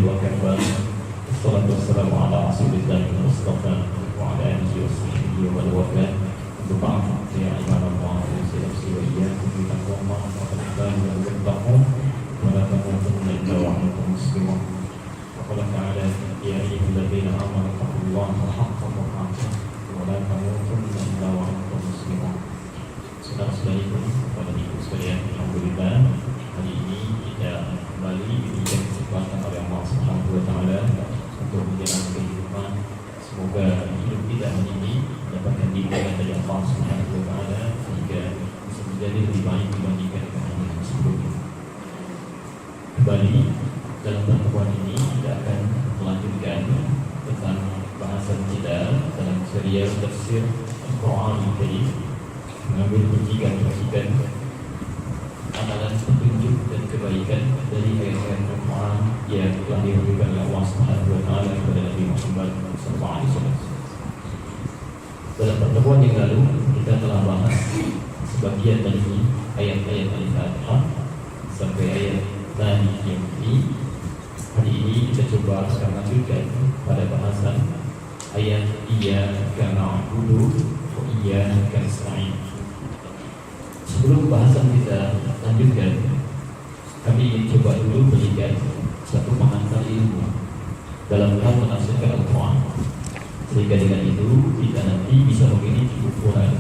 وكفى والصلاة والسلام على رسول الله المصطفى وعلى آله وصحبه ومن والاه. وبعد يا عباد الله أوصي نفسي وإياكم بتقوى الله وتقواه واتقوه ولا تموتن إلا وأنتم مسلمون. وقال تعالى يا أيها الذين آمنوا اتقوا الله حق تقاته ولا تموتن إلا وأنتم مسلمون. Saudara-saudariku, kepada ibu sekalian, alhamdulillah hari ini kita kembali diberikan kesempatan oleh Allah Subhanahu wa taala untuk menjalani kehidupan. Semoga hidup kita hari ini mendapatkan diberkahi dari Allah Subhanahu wa taala sehingga bisa menjadi lebih baik dibandingkan dengan hari yang sebelumnya. Kembali dalam pertemuan ini kita akan melanjutkan tentang bahasan kita dalam serial tafsir Al-Quran Al-Karim, mengambil pendidikan amalan petunjuk dan kebaikan dari ayat-ayat Al-Quran yang telah diberikan oleh Allah Subhanahu wa taala kepada Nabi Muhammad sallallahu alaihi wasallam. Dalam pertemuan yang lalu kita telah bahas sebagian dari ayat-ayat Al-Fatihah sampai ayat tadi yang ini. Hari ini kita coba sekarang lanjutkan pada bahasan ayat Iyyaka na'budu wa iyyaka nasta'in. Sebelum bahasan kita lanjutkan, kami ingin coba dulu melihat satu pengantar ilmu dalam hal menafsirkan Al-Quran, sehingga dengan itu kita nanti bisa memiliki ukuran,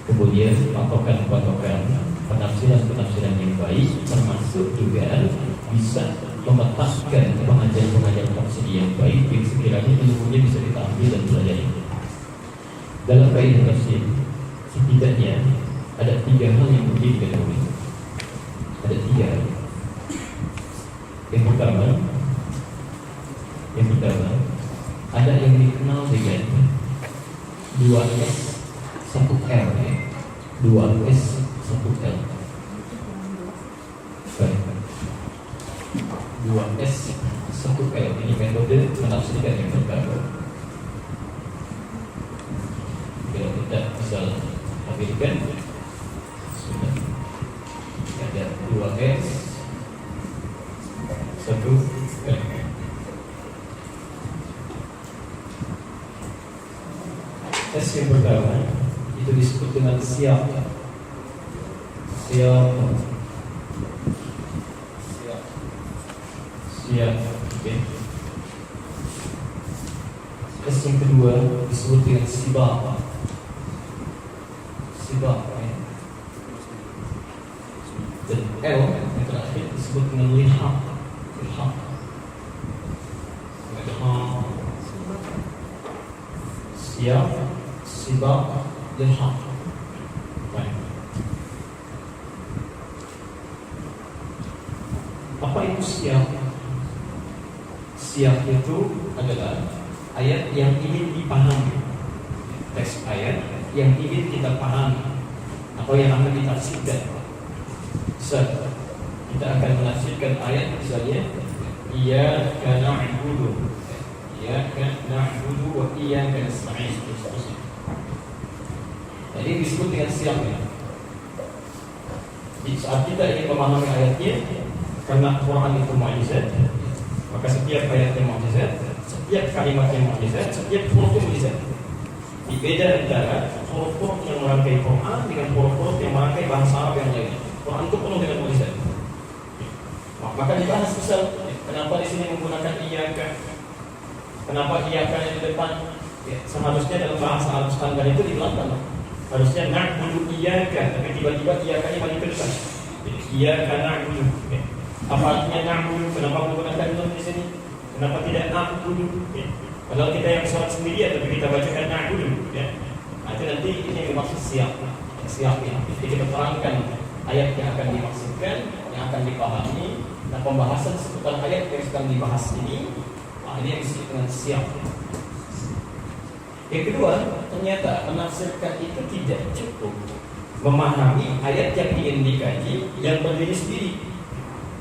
kemudian patokan-patokan penafsiran-penafsiran yang baik, termasuk juga bisa memetakkan pengajaran-pengajaran tafsir yang baik yang sekiranya ilmunya bisa kita ambil dan pelajari. Dalam kaidah tafsir, setidaknya ada 3 hal yang mesti diketahui. Ada 3 hal. Yang pertama, ada yang dikenal dengan 2S 1L, 2S 1L. Baik. 2S 1L ini metode menafsirkan yang pertama. Kalau kita bisa tampilkan sudah ada 2S 1L. S yang pertama itu disebut dengan siap. Okay. S yang kedua disebut dengan sibak. Okay. Dan L yang terakhir disebut dengan lihaq. Siap, sibak, lihaq. Baik. Apa itu siap? Siap itu adalah ayat yang ingin dipahami, teks ayat yang ingin kita pahami atau yang akan ditafsirkan. Kita akan menafsirkan ayat misalnya Iyyaka na'budu wa iyyaka nasta'in. Jadi disebut dengan siapnya. Di saat kita ingin memahami ayatnya, karena Quran itu mukjizat, maka setiap ayatnya mukjizat, setiap kalimatnya mukjizat, setiap hurufnya mukjizat. Beda antara huruf-huruf yang merangkai Quran dengan huruf-huruf yang merangkai bahasa Arab yang lain. Quran itu penuh dengan mukjizat. Maka dibahas misal, kenapa di sini menggunakan iyyaka? Kenapa iyyaka yang di depan? Ya, seharusnya dalam bahasa Arab standar itu di belakang. Harusnya na'budu iyyaka, tapi tiba-tiba iyyaka-nya balik ke depan. Jadi iyyaka na'budu. Ya. Apa artinya na'budu? Kenapa menggunakan nun di sini? Kenapa tidak na'budu? Ya. Padahal kita yang sholat sendirian, tapi kita bacakan na'budu. Ya. Nah, itu nanti ini yang dimaksud siap. Siapnya. Jadi kita terangkan ayat yang akan dimaksudkan, yang akan dipahami. Nah, pembahasan seputar ayat yang sedang dibahas ini, ini yang disebut dengan siap. Yang kedua, ternyata menafsirkan itu tidak cukup memahami ayat yang ingin dikaji yang berdiri sendiri.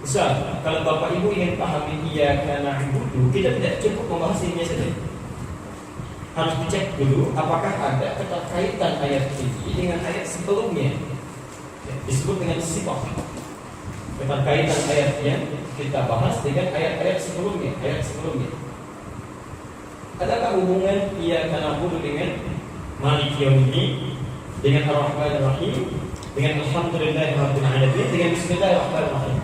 Misal, kalau Bapak Ibu ingin pahami Iyyaka na'budu, kita tidak cukup membahas ini saja. Harus dicek dulu apakah ada keterkaitan ayat ini dengan ayat sebelumnya. Disebut dengan sifat. keterkaitan ayatnya kita bahas dengan ayat-ayat sebelumnya, Adakah hubungan iyyaka na'budu dengan Maliki Yaumiddin, dengan Ar-Rahmanir Rahim, dengan Alhamdulillahirabbil alamin, dengan Bismillahirrahmanirrahim?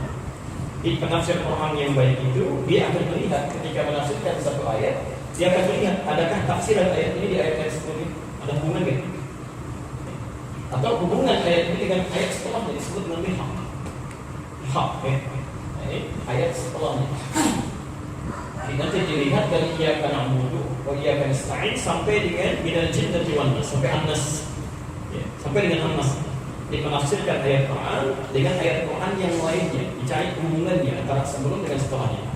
Di penafsir Quran yang baik itu, dia akan melihat ketika menafsirkan satu ayat, dia akan melihat adakah tafsiran ayat ini di ayat-ayat sebelumnya, ada hubungan nggak? Atau hubungan ayat ini dengan ayat setelahnya disebut dengan bihaq. Ayat setelahnya. Nanti dilihat dari iyyaka na'budu wa iyyaka nasta'in sampai dengan minal jinnati wan nas, sampai An-Nas. Sampai dengan An-Nas. Dipenafsirkan ayat Quran dengan ayat Quran yang lainnya, dicari hubungannya antara sebelum dengan setelahnya.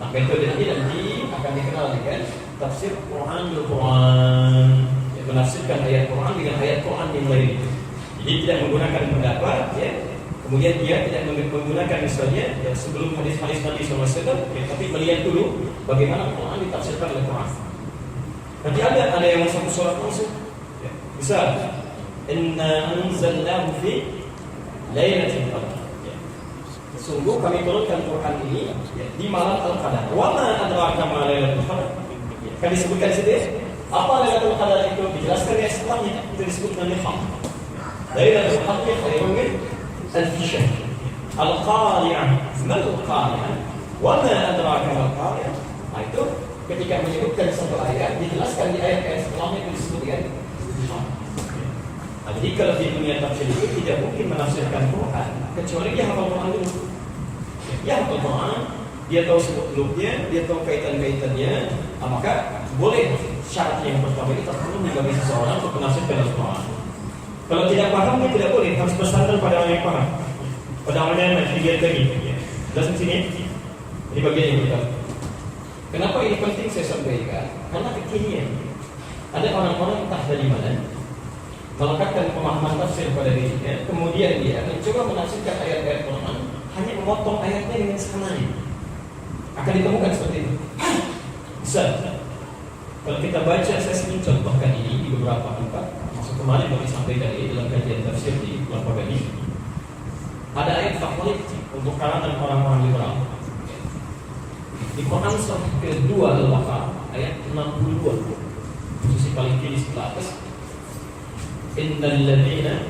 Nah, metode ini nanti akan dikenal dengan tafsir Quran bil Quran. Menafsirkan ayat Quran dengan ayat Quran yang lain. Jadi tidak menggunakan pendapat, kemudian dia tidak menggunakan misalnya sebelum hadis-hadis Nabi SAW, tapi melihat dulu bagaimana Quran ditafsirkan oleh Quran. Nanti ada yang satu surat langsung, misal Inna anzalnahu fi lailatul qadar. Sungguh kami turunkan Quran ini di malam Al-Qadar. Wa ma adraka ma lailatul qadar. Kan disebutkan situ apa Lailatul Qadar itu, dijelaskan ya setelahnya, itu disebut dengan haq. Lailatul Qadar khairun min alf syahr. Al-Qari'ah, mal Qari'ah, wa ma adraka mal Qari'ah. Nah, itu ketika menyebutkan satu ayat, dijelaskan di ayat-ayat setelahnya itu disebut dengan haq. Nah, jadi kalau di dunia tafsir itu tidak mungkin menafsirkan Quran kecuali dia hafal Quran dulu. Dia hafal Quran, dia tahu seluk-beluknya, dia tahu kaitan-kaitannya, maka boleh. Syarat yang pertama ini terpenuhi bagi seseorang untuk menafsirkan Al-Quran. Kalau tidak paham, dia tidak boleh, harus bersandar pada orang yang paham. Pada orang yang nanti dilihat lagi. Jelas di sini. Ini bagian yang pertama. Kenapa ini penting saya sampaikan? Karena kekinian ada orang-orang entah dari mana melekatkan pemahaman tafsir pada dirinya, kemudian dia mencoba menafsirkan ayat-ayat Quran hanya memotong ayatnya dengan sekenanya. Akan ditemukan seperti itu. Bisa. Kalau kita baca, saya sering contohkan ini di beberapa tempat. Maksud kemarin kami sampaikan ini dalam kajian tafsir di Kelapa Gading. Ada ayat favorit untuk kalangan orang-orang liberal. Di Quran surah kedua Al-Baqarah ayat 62, posisi paling kiri sebelah atas. Innal ladzina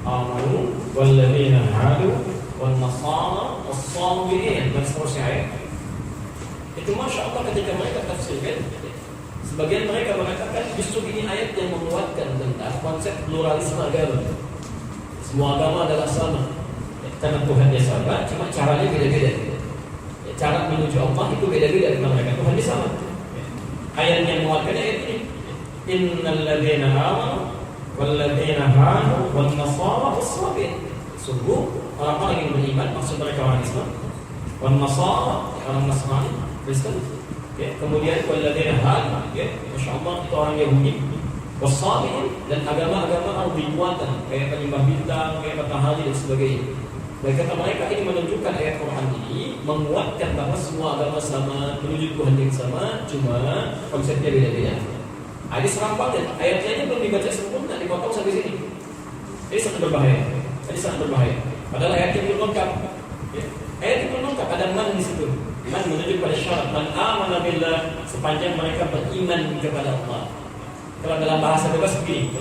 amanu wal ladzina hadu wan nasara was-sabiin, dan seterusnya ayat. Itu Masya Allah ketika mereka tafsirkan, sebagian mereka mengatakan justru ini ayat yang menguatkan tentang konsep pluralisme agama. Semua agama adalah sama, karena Tuhannya sama, cuma caranya beda-beda. Cara menuju Allah itu beda-beda dengan mereka. Tuhannya sama. Ayat yang menguatkan ayat ini. Innal ladzina amanu wal ladzina hadu wan nasara was-sabiin. Sungguh orang-orang yang beriman, maksud mereka orang Islam, wan nasara orang Nasrani, Kristen. Kemudian walladzina hadu, masyaallah itu orang Yahudi, was-sabiin, dan agama-agama al-biwatan, kayak penyembah bintang, kayak matahari dan sebagainya. Baik kata mereka, ini menunjukkan ayat Quran ini menguatkan bahwa semua agama sama, menuju Tuhan yang sama, cuma konsepnya beda-beda. Ini serampangnya, ayatnya belum dibaca sempurna, dipotong sampai sini. Ini sangat berbahaya. Padahal ayatnya belum lengkap. Ayatnya belum lengkap, ada man di situ. Man menuju pada syarat, man amana billah, sepanjang mereka beriman kepada Allah. Kalau dalam bahasa bebas begini,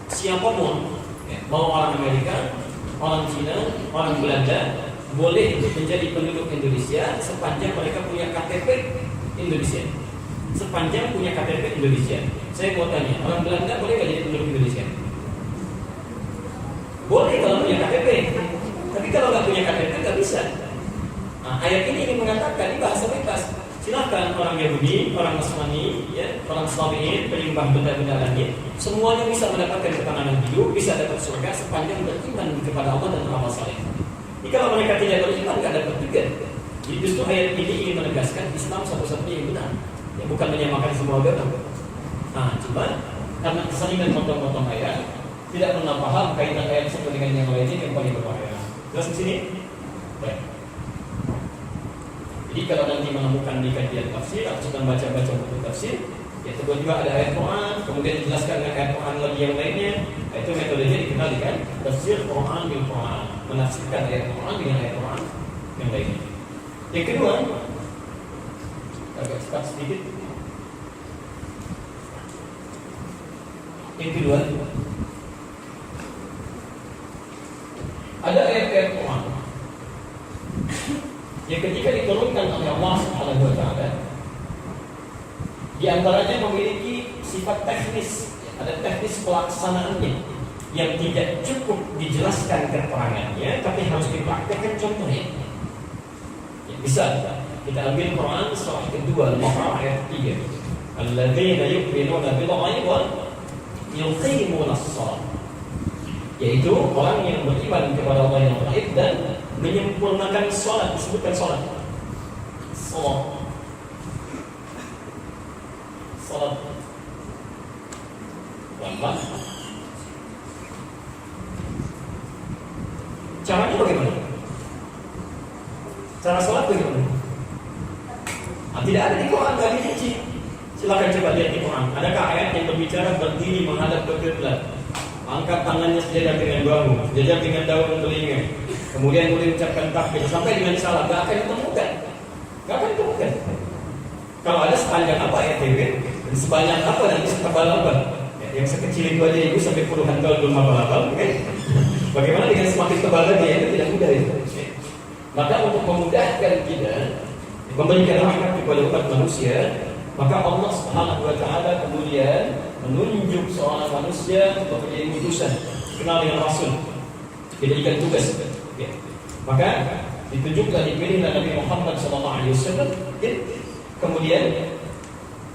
siapapun, mau orang Amerika, orang Cina, orang Belanda, boleh menjadi penduduk Indonesia sepanjang mereka punya KTP Indonesia. Sepanjang punya KTP Indonesia. Saya mau tanya, orang Belanda boleh nggak jadi penduduk Indonesia? Boleh kalau punya KTP. Tapi kalau nggak punya KTP nggak bisa. Nah, ayat ini ingin mengatakan ini bahasa bebas. Silahkan orang Yahudi, orang Nasrani, orang Sabiin, penyembah benda-benda langit, semuanya bisa mendapatkan ketenangan hidup, bisa dapat surga sepanjang beriman kepada Allah dan amal saleh. Jadi kalau mereka tidak beriman, nggak dapat juga. Jadi justru ayat ini ingin menegaskan Islam satu-satunya yang benar, bukan menyamakan semua agama. Nah, cuma karena keseringan potong-potong ayat, tidak pernah paham kaitan ayat satu dengan yang lainnya yang paling berbahaya. Jelas di sini? Baik. Jadi kalau nanti menemukan di kajian tafsir atau sedang baca-baca buku tafsir, tiba-tiba ada ayat Quran, kemudian dijelaskan dengan ayat Quran lagi yang lainnya, itu metodenya dikenal dengan tafsir Quran bil Quran. menafsirkan ayat Quran dengan ayat Quran yang lainnya. Yang kedua, agak cepat sedikit. Yang kedua, ada ayat-ayat Quran yang ketika diturunkan oleh Allah Subhanahu wa taala, di antaranya memiliki sifat teknis, ada teknis pelaksanaannya yang tidak cukup dijelaskan keterangannya, tapi harus dipraktekkan contohnya. Ya, bisa kita ambil Quran surah kedua Al-Baqarah ayat 3. Alladzina yu'minuna bil ghaibi wa yuqimuna shalah. Yaitu orang yang beriman kepada Allah yang gaib dan menyempurnakan salat, disebutkan salat. Salat. Pelan-pelan. Caranya bagaimana? Cara sholat bagaimana? Tidak ada di Quran, gak dirinci. Silakan coba lihat di Quran. Adakah ayat yang berbicara berdiri menghadap ke kiblat, angkat tangannya sejajar dengan bahu, sejajar dengan daun telinga, kemudian boleh ucapkan takbir sampai dengan salam? Gak akan ditemukan. Gak akan ditemukan. Kalau ada sepanjang apa ayat ini, dan sebanyak apa nanti setebal apa? Yang sekecil itu aja ibu sampai puluhan tahun belum apa-apa, kan? Bagaimana dengan semakin tebal lagi? Itu tidak mudah itu. Maka untuk memudahkan kita memberikan rahmat kepada umat manusia, maka Allah Subhanahu wa taala kemudian menunjuk seorang manusia untuk menjadi utusan, dikenal dengan rasul, diberikan tugas. Ya. Maka ditunjuklah, dipilihlah Nabi Muhammad SAW, kemudian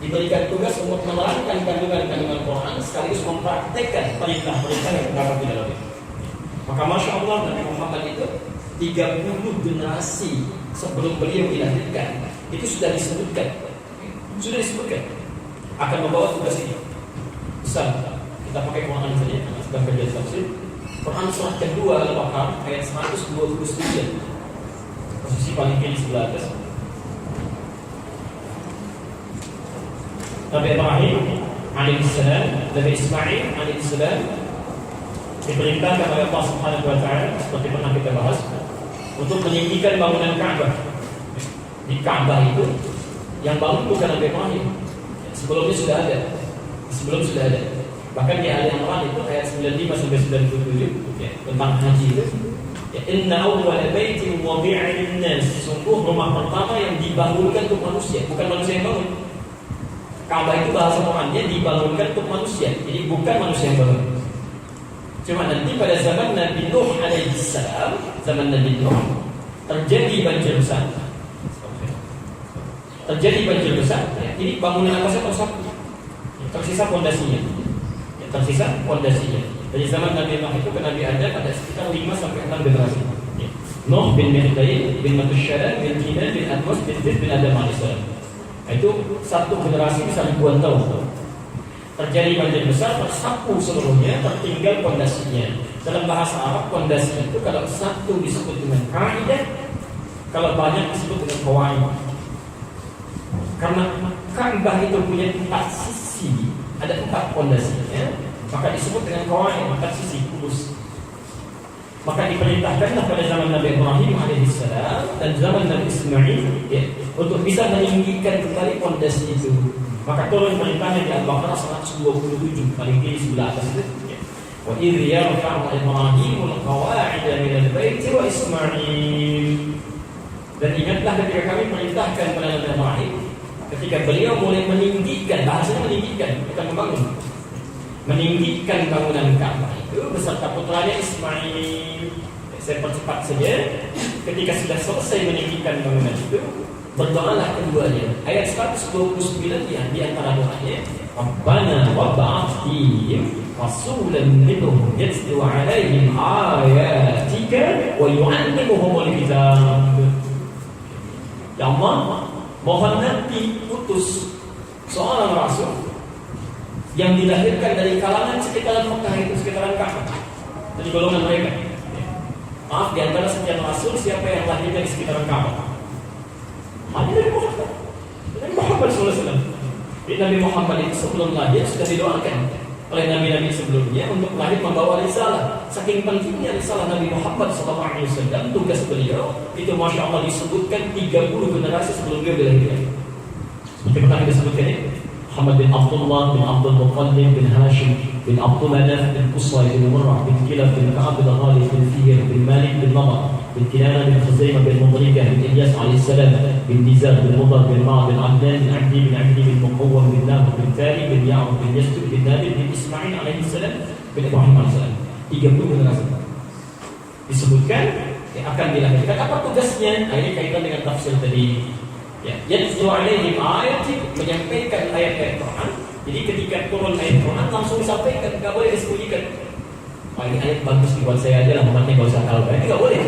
diberikan tugas untuk menerangkan kandungan-kandungan Quran sekaligus mempraktekkan perintah-perintah yang terdapat di dalamnya. Maka Masya Allah, Nabi Muhammad itu 30 generasi sebelum beliau dilahirkan itu sudah disebutkan akan membawa tugas ini. Misal kita pakai Quran saja, karena sedang kerja tafsir. Quran surah kedua Al-Baqarah ayat 129, posisi paling kiri sebelah atas. Nabi Ibrahim alaihissalam, Nabi Ismail alaihissalam diperintahkan oleh Allah Subhanahu wa taala, seperti pernah kita bahas, untuk meninggikan bangunan Ka'bah. Di Ka'bah itu yang bangun bukan Nabi Ibrahim. Sebelumnya sudah ada. Bahkan di Ali Imran itu ayat 95 sampai 97 ya, tentang haji itu. Ya, inna awwala baitin wudi'a lin-nas. Sungguh rumah pertama yang dibangunkan untuk manusia, bukan manusia yang bangun. Ka'bah itu bahasa Qurannya dibangunkan untuk manusia. Jadi bukan manusia yang bangun. Cuma nanti pada zaman Nabi Nuh alaihissalam, zaman Nabi Nuh terjadi banjir besar. Jadi bangunan atasnya tersisa pondasinya. Dari zaman Nabi Nuh itu ke Nabi Adam ada sekitar 5 sampai 6 generasi. Nuh bin Mihdai bin Matusyara bin Kinan bin Adwas bin Zid bin Adam alaihissalam. Itu satu generasi bisa ribuan tahun. Terjadi banjir besar, tersapu seluruhnya, tertinggal pondasinya. Dalam bahasa Arab, pondasi itu kalau satu disebut dengan kaidah, kalau banyak disebut dengan qawaid. Karena Ka'bah itu punya 4 sisi, ada 4 pondasinya, maka disebut dengan qawaid, 4 sisi kurus. Maka diperintahkanlah pada zaman Nabi Ibrahim alaihissalam dan zaman Nabi Ismail ya, untuk bisa meninggikan kembali pondasi itu. Maka turun perintahnya di Al-Baqarah 127 paling kiri sebelah atas itu. Wa idh yarfa'u Ibrahimul qawa'ida minal baiti wa Ismail. Dan ingatlah ketika kami perintahkan kepada Nabi Ibrahim, ketika beliau mulai meninggikan, bahasanya meninggikan, bukan membangun, meninggikan bangunan Ka'bah itu beserta putranya Ismail. Saya percepat saja. Ketika sudah selesai meninggikan bangunan itu, berdoalah keduanya. Ayat 129 di antara doanya, Rabbana wab'ath fihim rasulan minhum yatlu 'alaihim ayatika wa yu'allimuhumul kitab. Ya Allah, mohon nanti utus seorang rasul yang dilahirkan dari kalangan sekitaran Mekah itu, sekitaran Ka'bah, dari golongan mereka. Maaf, di antara sekian rasul siapa yang lahirnya di sekitaran Ka'bah? Hanya Nabi Muhammad SAW. Nabi Muhammad itu sebelum lahir sudah didoakan. oleh nabi-nabi sebelumnya untuk lahir membawa risalah. Saking pentingnya risalah Nabi Muhammad SAW, tugas beliau itu Masya Allah disebutkan 30 generasi sebelum beliau dilahirkan. Seperti pernah kita sebutkan ya, Muhammad bin Abdullah bin Abdul Muttalib bin Hashim bin Abdul Manaf bin Qusay bin Murrah bin Kilab bin Ka'ab bin Ghalib bin Fihr bin Malik bin Namar bin Kinana bin Khuzaimah bin Mudrikah bin Ilyas alaihissalam bin Nizar bin Mudar bin Ma' bin Adnan bin Abdi bin Abdi bin Muqawwam bin Nahur bin Tari bin Ya'ud bin Yastub bin Nabil bin Ismail alaihissalam bin Ibrahim alaihissalam. 30 generasi disebutkan akan dilahirkan. Apa tugasnya? Nah, ini kaitan dengan tafsir tadi. Ya, yatlu alaihim ayati, menyampaikan ayat-ayat Quran. Jadi ketika turun ayat Quran langsung disampaikan, enggak boleh disembunyikan. Oh, ini ayat bagus dibuat saya aja lah, umatnya enggak usah tahu. Ini enggak boleh.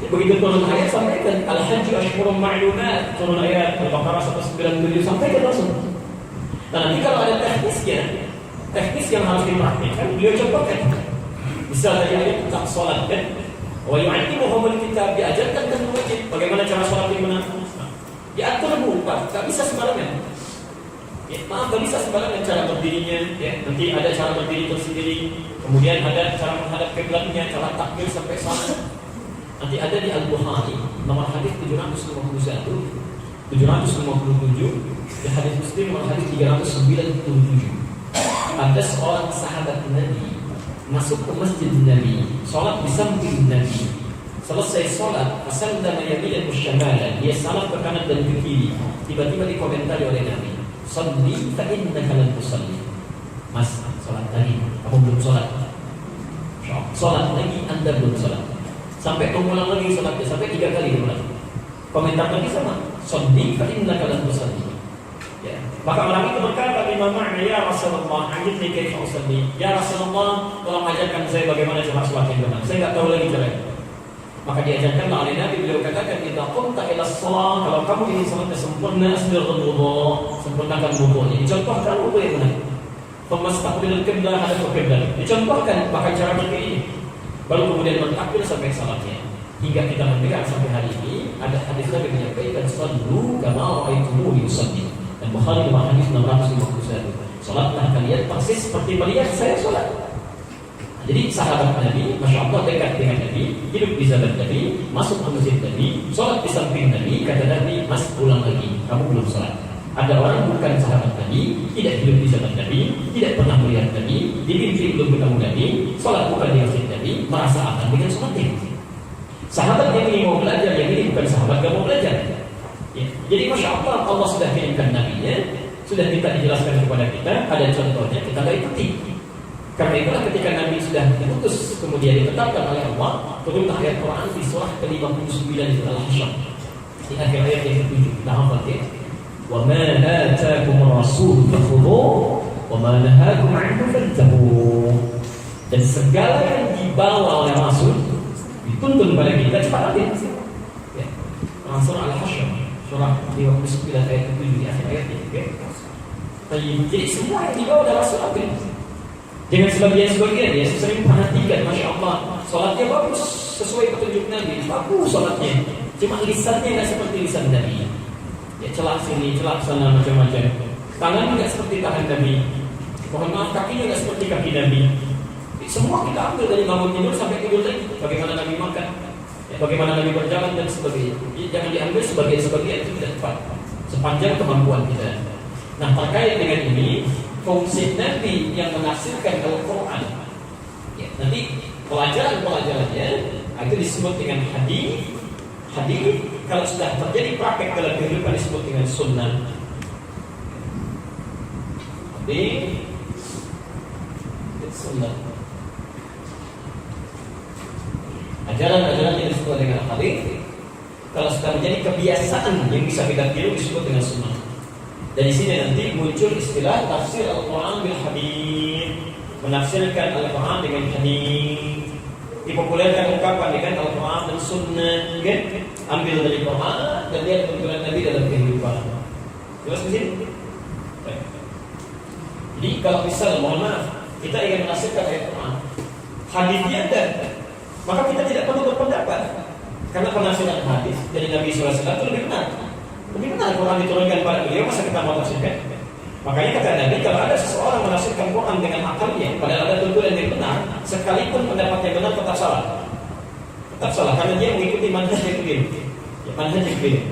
Begitu turun ayat sampaikan. Al-Hajj ashhurun ma'lumat, turun ayat Al-Baqarah 197 sampaikan langsung. Nah, nanti kalau ada teknis yang harus dipraktikkan, beliau contohkan. Misalnya ayat tentang sholat kan, wa yu'allimuhumul kitab, diajarkan kan wajib bagaimana cara sholat yang benar. Diatur berupa, tak bisa sembarangan. Ya, maaf, tak bisa sembarangan cara berdirinya. Ya, nanti ada cara berdiri tersendiri. Kemudian ada cara menghadap kiblatnya, cara takbir sampai sana. Nanti ada di Al-Bukhari, nomor hadis 751, 757, di hadis Muslim nomor hadis 397. Ada seorang sahabat Nabi masuk ke masjid Nabi, sholat di samping Nabi. Selesai sholat, fasallama yaminan musyamalan, dia salam ke kanan dan ke kiri. Tiba-tiba dikomentari oleh Nabi, "Shalli fa innaka lam tusalli." Mas, sholat tadi, kamu belum sholat. Sholat lagi, Anda belum sholat. Sampai mengulang lagi sholatnya, sampai 3 kali diulang. Komentar Nabi sama, "Shalli fa innaka lam tusalli." Ya. Maka orang itu berkata, "Bima ma'na ya Rasulullah, ajibni kaifa usalli." Ya Rasulullah, tolong ajarkan saya bagaimana cara sholat yang benar. Saya enggak tahu lagi caranya. Maka diajarkanlah oleh Nabi, beliau katakan, "Idza qumta ila shalah," kalau kamu ingin salatnya sempurna, asbirul wudu, sempurnakan wudunya. Dicontohkan wudu yang benar. Famastaqbilul qiblah, hadap qiblah. Dicontohkan pakai cara berdiri. Baru kemudian bertakbir sampai salatnya. Hingga kita mendengar sampai hari ini ada hadis Nabi menyampaikan, "Shallu kama ra'aitumuni usalli." Dan Bukhari nomor hadis 651. Salatlah kalian persis seperti melihat saya salat. Jadi sahabat Nabi, Masya Allah, dekat dengan Nabi, hidup di zaman Nabi, masuk ke masjid Nabi, sholat di samping Nabi. Kata Nabi, "Mas, pulang lagi, kamu belum sholat." Ada orang bukan sahabat Nabi, tidak hidup di zaman Nabi, tidak pernah melihat Nabi, di mimpi belum bertemu Nabi, sholat bukan di masjid Nabi, merasa akan dengan sholatnya. Sahabat yang ini mau belajar, yang ini bukan sahabat, gak mau belajar. Ya. Jadi Masya Allah, Allah sudah kirimkan Nabi-Nya, sudah minta dijelaskan kepada kita, ada contohnya, kita gak ikuti. Karena itulah ketika Nabi sudah diutus, kemudian ditetapkan oleh Allah, turunlah ayat Quran di surah ke-59 itu Al-Hasyr. Di akhir ayat yang ke-7 kita hafal ya. "Wa ma ataakumur rasul fakhudhuhu wa ma nahakum 'anhu fantahu." Dan segala yang dibawa oleh Rasul dituntun pada kita cepat ambil. Ya. Surah Al-Hasyr, surah 59 ayat ke-7 di akhir ayat itu ya. Jadi semua yang dibawa oleh Rasul ambil. Dengan sebagian-sebagian ya, sering perhatikan, Masya Allah, sholatnya bagus, sesuai petunjuk Nabi, bagus sholatnya. Cuma lisannya nggak seperti lisan Nabi. Ya, celak sini, celak sana, macam-macam. Tangan nggak seperti tangan Nabi. Mohon maaf, kakinya nggak seperti kaki Nabi. Semua kita ambil dari bangun tidur sampai tidur lagi. Bagaimana Nabi makan, ya, bagaimana Nabi berjalan dan sebagainya. Jangan diambil sebagian-sebagian, itu tidak tepat. Sepanjang kemampuan kita. Nah, terkait dengan ini, fungsi Nabi yang menafsirkan Al-Quran ya, nanti pelajaran-pelajarannya itu disebut dengan hadis. Hadis kalau sudah terjadi praktek dalam kehidupan disebut dengan sunnah. Hadis sunnah. Ajaran-ajaran yang disebut dengan hadis kalau sudah menjadi kebiasaan yang bisa kita tiru disebut dengan sunnah. Dan di sini nanti muncul istilah tafsir Al-Quran bil hadis, menafsirkan Al-Quran dengan hadis. Dipopulerkan ungkapan dengan Al-Quran dan Sunnah, kan? Ambil dari Quran dan lihat tuntunan Nabi dalam kehidupan. Jelas di sini? Jadi kalau misal, mohon maaf, kita ingin menafsirkan ayat Quran, hadisnya ada, maka kita tidak perlu berpendapat, karena penafsiran hadis dari Nabi SAW itu lebih benar. Lebih benar Quran diturunkan pada beliau, masa kita mau tafsirkan? Makanya kata Nabi, kalau ada seseorang menafsirkan Quran dengan akalnya, padahal ada tuntunan yang benar, sekalipun pendapatnya benar tetap salah. Tetap salah karena dia mengikuti manhaj yang keliru. Ya, manhaj yang keliru.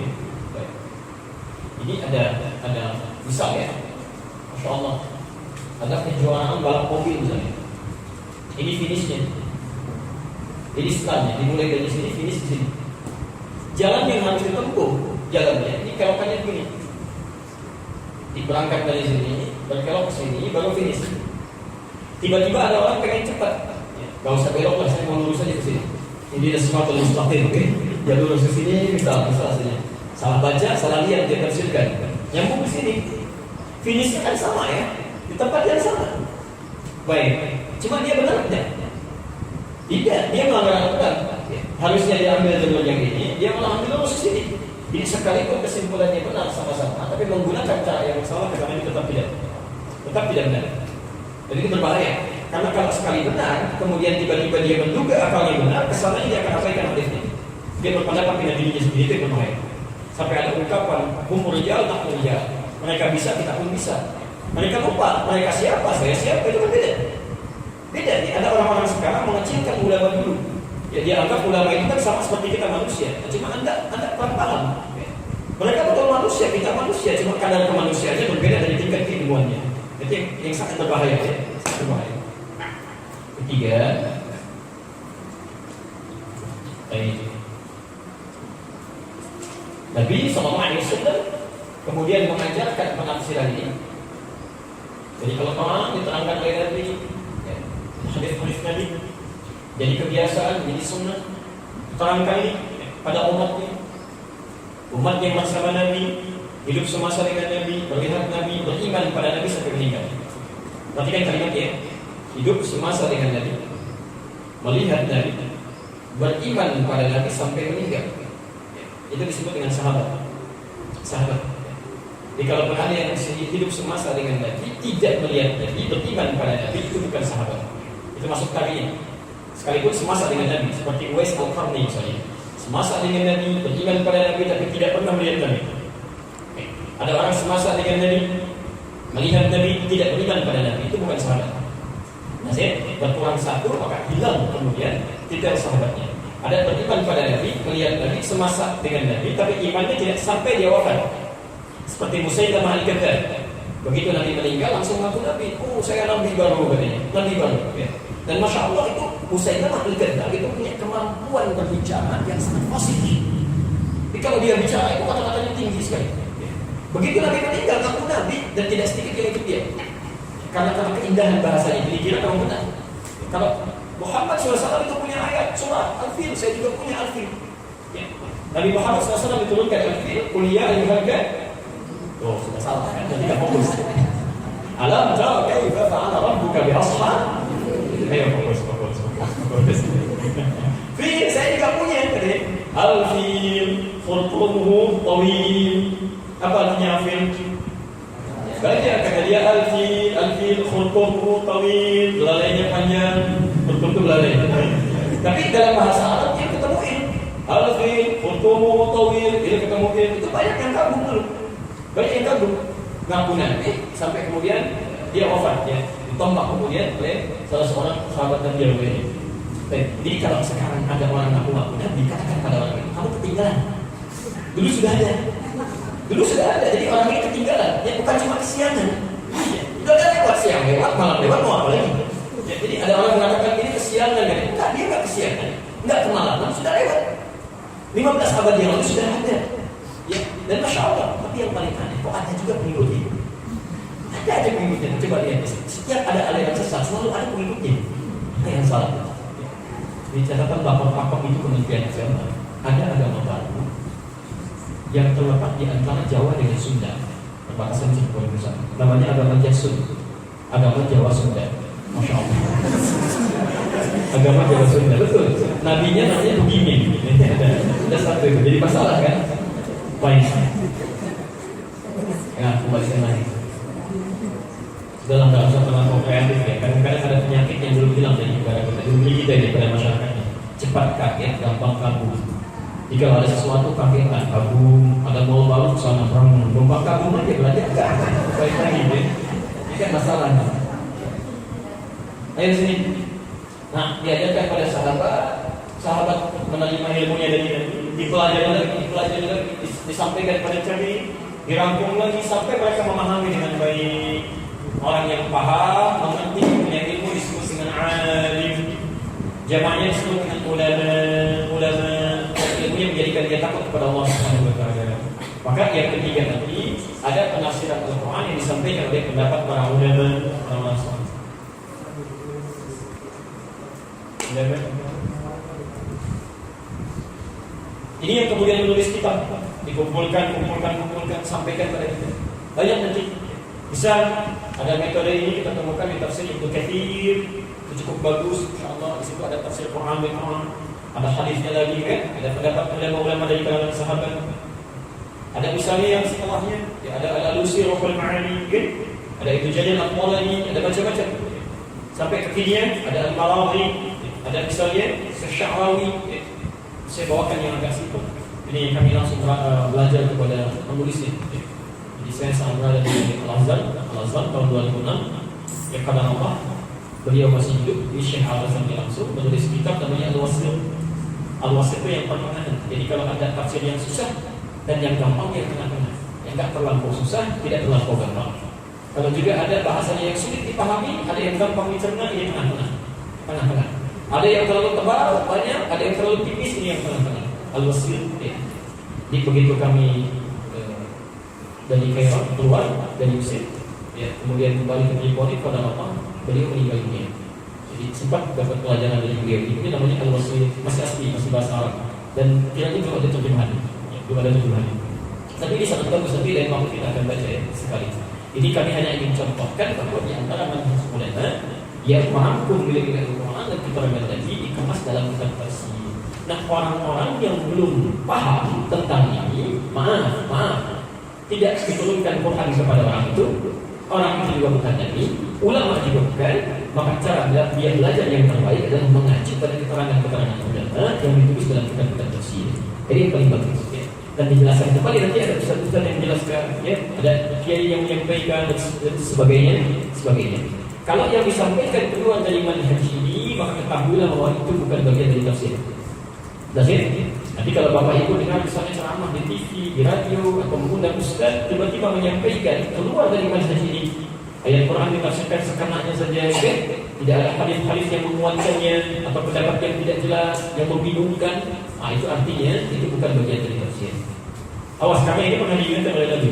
Ini ada misal ya, Masya Allah, ada kejuaraan balap mobil misalnya. Ini finishnya, ini startnya, dimulai dari sini, finish di sini. Jalan yang harus ditempuh, jalannya ini kelokannya begini. Diberangkat dari sini, berkelok ke sini, baru finish. Tiba-tiba ada orang pengen cepat, gak usah belok lah, saya mau lurus aja ke sini. Ini ada sesuatu yang mustahil, oke? Dia lurus ke sini, misal hasilnya. Salah baca, salah lihat, dia tafsirkan. Nyambung ke sini, finishnya kan sama ya, di tempat yang sama. Baik, cuma dia benar tidak? Tidak, dia melanggar aturan. Harusnya dia ambil jalur yang ini, dia malah ambil lurus ke sini. Jadi sekalipun kesimpulannya benar sama-sama, tapi menggunakan cara yang salah, karena ini tetap tidak benar. Jadi ini berbahaya. Karena kalau sekali benar, kemudian tiba-tiba dia menduga akalnya benar, kesannya dia akan abaikan hadisnya. Dia berpendapat dengan dirinya sendiri, itu yang berbahaya. Sampai ada ungkapan, humur rijal tak rijal. Mereka bisa, kita pun bisa. Mereka lupa, mereka siapa, saya siapa, itu kan beda. Beda nih, ada orang-orang sekarang mengecilkan ulama dulu. Ya, dia anggap ulama itu kan sama seperti kita manusia. Cuma anda kurang paham. Mereka betul manusia, kita manusia. Cuma kadar kemanusiaannya berbeda dari tingkat keilmuannya. Itu yang sangat berbahaya. Ya. Sangat berbahaya. Ketiga, Nabi SAW kemudian mengajarkan penafsiran ini. Jadi kalau orang diterangkan oleh Nabi, ya, hadis-hadis Nabi, jadi kebiasaan, jadi sunnah, terangkan ini pada umatnya. Umat yang bersama Nabi, hidup semasa dengan Nabi, melihat Nabi, beriman pada Nabi sampai meninggal. Perhatikan kalimatnya, hidup semasa dengan Nabi, melihat Nabi, beriman pada Nabi sampai meninggal. Itu disebut dengan sahabat. Sahabat. Jadi kalau ada yang hidup semasa dengan Nabi, tidak melihat Nabi, beriman pada Nabi, itu bukan sahabat. Itu masuk tabi'in. Sekalipun semasa dengan Nabi, seperti Uwais Al-Qarni misalnya, semasa dengan Nabi, beriman pada Nabi, tapi tidak pernah melihat Nabi. Ada orang semasa dengan Nabi, melihat Nabi, tidak beriman pada Nabi, itu bukan sahabat. Nah, saya berkurang satu, maka hilang kemudian titel sahabatnya. Ada beriman pada Nabi, melihat Nabi, semasa dengan Nabi, tapi imannya tidak sampai dia wafat. Seperti Musailamah Al-Kadzdzab. Begitu Nabi meninggal, langsung ngaku Nabi, oh saya Nabi baru katanya, Nabi baru. Ya. Dan Masya Allah itu Musailamah Al-Kadzdzab itu punya kemampuan berbicara yang sangat fasih. Jadi kalau dia bicara itu kata-katanya tinggi sekali. Begitu Nabi meninggal, ngaku Nabi dan tidak sedikit yang ikut dia. Karena keindahan bahasanya, jadi kira kamu benar. Kalau Muhammad SAW itu punya ayat surah Al-Fil, saya juga punya Al-Fil. Ya. Nabi Muhammad SAW diturunkan Al-Fil, kuliah al-harga. Oh, sudah salah kan? Jadi tidak fokus. Alam tara kaifa fa'ala rabbuka bi ashab. Ayo fokus. Fil saya juga punya tadi. Al-fil khurtumuhu tawil. Apa artinya fil? Banyak kata dia al-fil khurtumuhu tawil. Belalainya panjang, khurtum itu belalai. Tapi dalam bahasa Arab dia ketemuin. Al-fil khurtumuhu tawil, dia ketemuin. Itu banyak yang kagum dulu. Banyak yang kagum ngaku Nabi sampai kemudian dia wafat ya, ditombak kemudian oleh salah seorang sahabat Nabi yang lain. Jadi kalau sekarang ada orang ngaku Nabi, katakan pada orang itu kamu ketinggalan. Dulu sudah ada. Jadi orang ini ketinggalan. Ya bukan cuma kesiangan. Ya, udah lewat siang lewat malam lewat mau apa lagi? Ya, jadi ada orang mengatakan ini kesiangan kan? Enggak, dia enggak kesiangan. Enggak kemalaman sudah lewat. 15 abad yang lalu sudah ada. Ya, dan Masya Allah, tapi yang paling aneh, kok ada juga pengikutnya? Ada aja pengikutnya, coba lihat. Setiap ada aliran sesat, selalu ada pengikutnya. Ada yang salah. Di catatan lapor-lapor itu Kementerian Agama, ada agama baru yang terletak di antara Jawa dengan Sunda, perbatasan Cirebon Pusat. Namanya agama Jasun, agama Jawa Sunda. Masya Allah. Agama Jawa Sunda, betul. Nabinya namanya begini. Ada satu itu, jadi masalah kan? Baik. Ya, kembalikan lagi. Dalam usah terlalu kreatif ya. Kadang-kadang ada penyakit yang belum hilang dari negara kita, di kita ini pada masyarakatnya. Cepat kaget, gampang kabur. Jika ada sesuatu kagetan, kagum, ada mau baru kesana perang, lomba kagum aja belajar kan? Baik lagi, ya. Ini kan masalahnya. Ayo sini. Nah, diajarkan pada sahabat menerima ilmunya dari Nabi, dipelajari lagi, disampaikan pada tabi'in, dirangkum lagi sampai mereka memahami dengan baik. Orang yang paham, mengerti, punya ilmu disebut dengan alim. Jamaknya disebut dengan ulama. Ilmunya menjadikan dia takut kepada Allah Subhanahu wa taala. Maka yang ketiga nanti ada penafsiran Al-Qur'an yang disampaikan oleh pendapat para ulama. Ini yang kemudian menulis kitab, dikumpulkan, sampaikan pada kita. Banyak nanti. Bisa ada metode ini kita temukan di tafsir Ibnu Katsir, itu cukup bagus. Insyaallah di situ ada tafsir Quran bin Quran, ada hadisnya lagi kan, ada pendapat ulama dari kalangan sahabat. Ada misalnya yang setelahnya, ya ada Al-Alusi Ruhul Ma'ani kan, ada Ibnu Jarir Al-Qulani, ada macam-macam. Sampai kekinian ada Al-Marawdi, ada misalnya Sya'rawi. Saya bawakan yang agak simpel. Ini kami langsung belajar kepada penulisnya. Jadi saya sangat berada di Al-Azhar tahun 2006. Yang kata Allah, beliau masih hidup di Syekh Al-Azhar langsung menulis kitab namanya Al-Wasil. Al-Wasil itu yang pertengahan. Jadi kalau ada tafsir yang susah dan yang gampang yang tengah-tengah, yang enggak terlampau susah, tidak terlampau gampang. Kalau juga ada bahasanya yang sulit dipahami, ada yang gampang dicerna, ini tengah-tengah. Ada yang terlalu tebal banyak, ada yang terlalu tipis, ini yang tengah-tengah. Al-Wasil. Ya. Jadi begitu kami dari Kairo keluar dari Mesir, ya, kemudian kembali ke Tripoli pada apa? Beliau meninggal dunia. Jadi sempat dapat pelajaran dari beliau. Ini namanya Al-Wasil, masih asli, masih bahasa Arab. Dan kiranya belum ada terjemahan, ya, belum ada terjemahan. Tapi ini sangat bagus, tapi lain waktu kita akan baca ya, sekali. Jadi kami hanya ingin contohkan bahwa di antara manhaj ulama yang merangkum nilai-nilai Al-Quran dan keterangan tadi dikemas dalam kitab tafsir. Nah, orang-orang yang belum paham tentang ini, maaf, tidak diturunkan Quran kepada orang itu juga bukan Nabi, ulama juga bukan. Maka cara dia belajar yang terbaik adalah mengacu pada keterangan-keterangan ulama yang ditulis dalam kitab-kitab tafsir. Jadi yang paling bagus, ya. Dan dijelaskan kembali nanti ada ustaz-ustaz yang menjelaskan, ya, ada kiai yang menyampaikan dan sebagainya. Kalau yang disampaikan keluar dari manhaj ini, maka ketahuilah bahwa itu bukan bagian dari tafsir. Nanti kalau bapak ibu dengar misalnya ceramah di TV, di radio, atau mengundang ustaz, tiba-tiba menyampaikan keluar dari manhaj ini, ayat Quran ditafsirkan sekenanya saja, kan? Tidak ada hadis-hadis yang menguatkannya, atau pendapat yang tidak jelas, yang membingungkan. Itu artinya itu bukan bagian dari tafsir. Awas, karena ini pernah diingatkan oleh Nabi.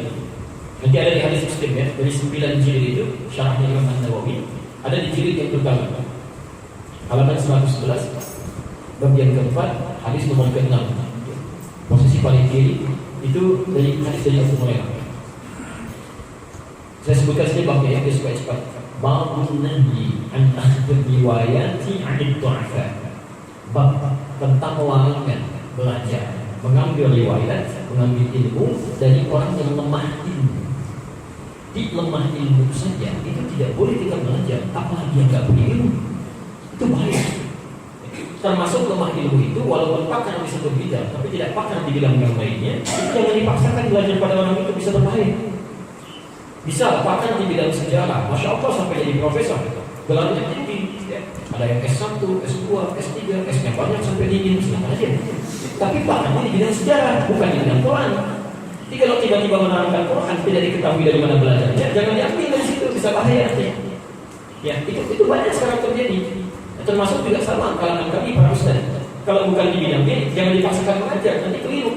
Nanti ada di hadis Muslim, ya, dari 9 jilid itu, syarahnya Imam An-Nawawi, ada di jilid yang pertama, halaman 111, bagian keempat, hadis nomor ke-6, posisi paling kiri, itu dari hadis dari Abu Hurairah. Saya sebutkan saja bab ya, supaya cepat. Babun nahi an akhdhi riwayati 'anid du'afa. Bab tentang larangan belajar, mengambil riwayat, mengambil ilmu dari orang yang lemah ilmu. Di lemah ilmu saja itu tidak boleh kita belajar, apalagi yang tidak punya ilmu. Itu bahaya. Termasuk lemah ilmu itu, walaupun pakar bisa berbeda, tapi tidak pakar di bidang yang lainnya, itu jangan dipaksakan belajar pada orang itu, bisa berbahaya. Bisa pakar di bidang sejarah, Masya Allah sampai jadi profesor, gelarnya tinggi, ya. Ada yang S1, S2, S3, S-nya banyak sampai tinggi, silakan aja. Tapi pakarnya di bidang sejarah, bukan di bidang Quran. Jadi kalau tiba-tiba menerangkan Quran tidak diketahui dari mana belajarnya, jangan diambil dari situ, bisa bahaya artinya. Ya, itu banyak sekarang terjadi. Termasuk juga sama kalangan kami para ustaz. Kalau bukan di bidangnya, jangan dipaksakan mengajar, nanti keliru.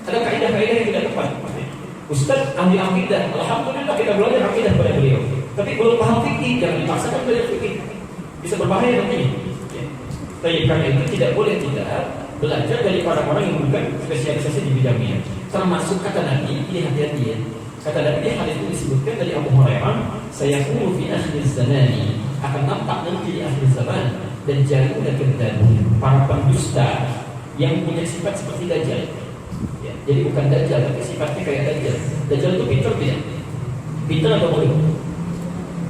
Ada kaidah-kaidah yang tidak tepat. Ustaz ahli akidah, alhamdulillah kita belajar akidah pada beliau. Tapi belum paham fikih, jangan dipaksakan belajar fikih. Bisa berbahaya nanti. Ya. Tapi karena itu tidak boleh kita belajar dari orang-orang yang bukan spesialisasi di bidangnya. Termasuk kata Nabi, ini hati-hati ya. Kata Nabi, hadis itu disebutkan dari Abu Hurairah, saya qulu fi akhir zamani, akan nampak nanti di akhir zaman dan jauh dan para pendusta yang punya sifat seperti Dajjal. Ya, jadi bukan Dajjal, tapi sifatnya kayak Dajjal. Dajjal itu pintar tidak? Pintar atau bodoh?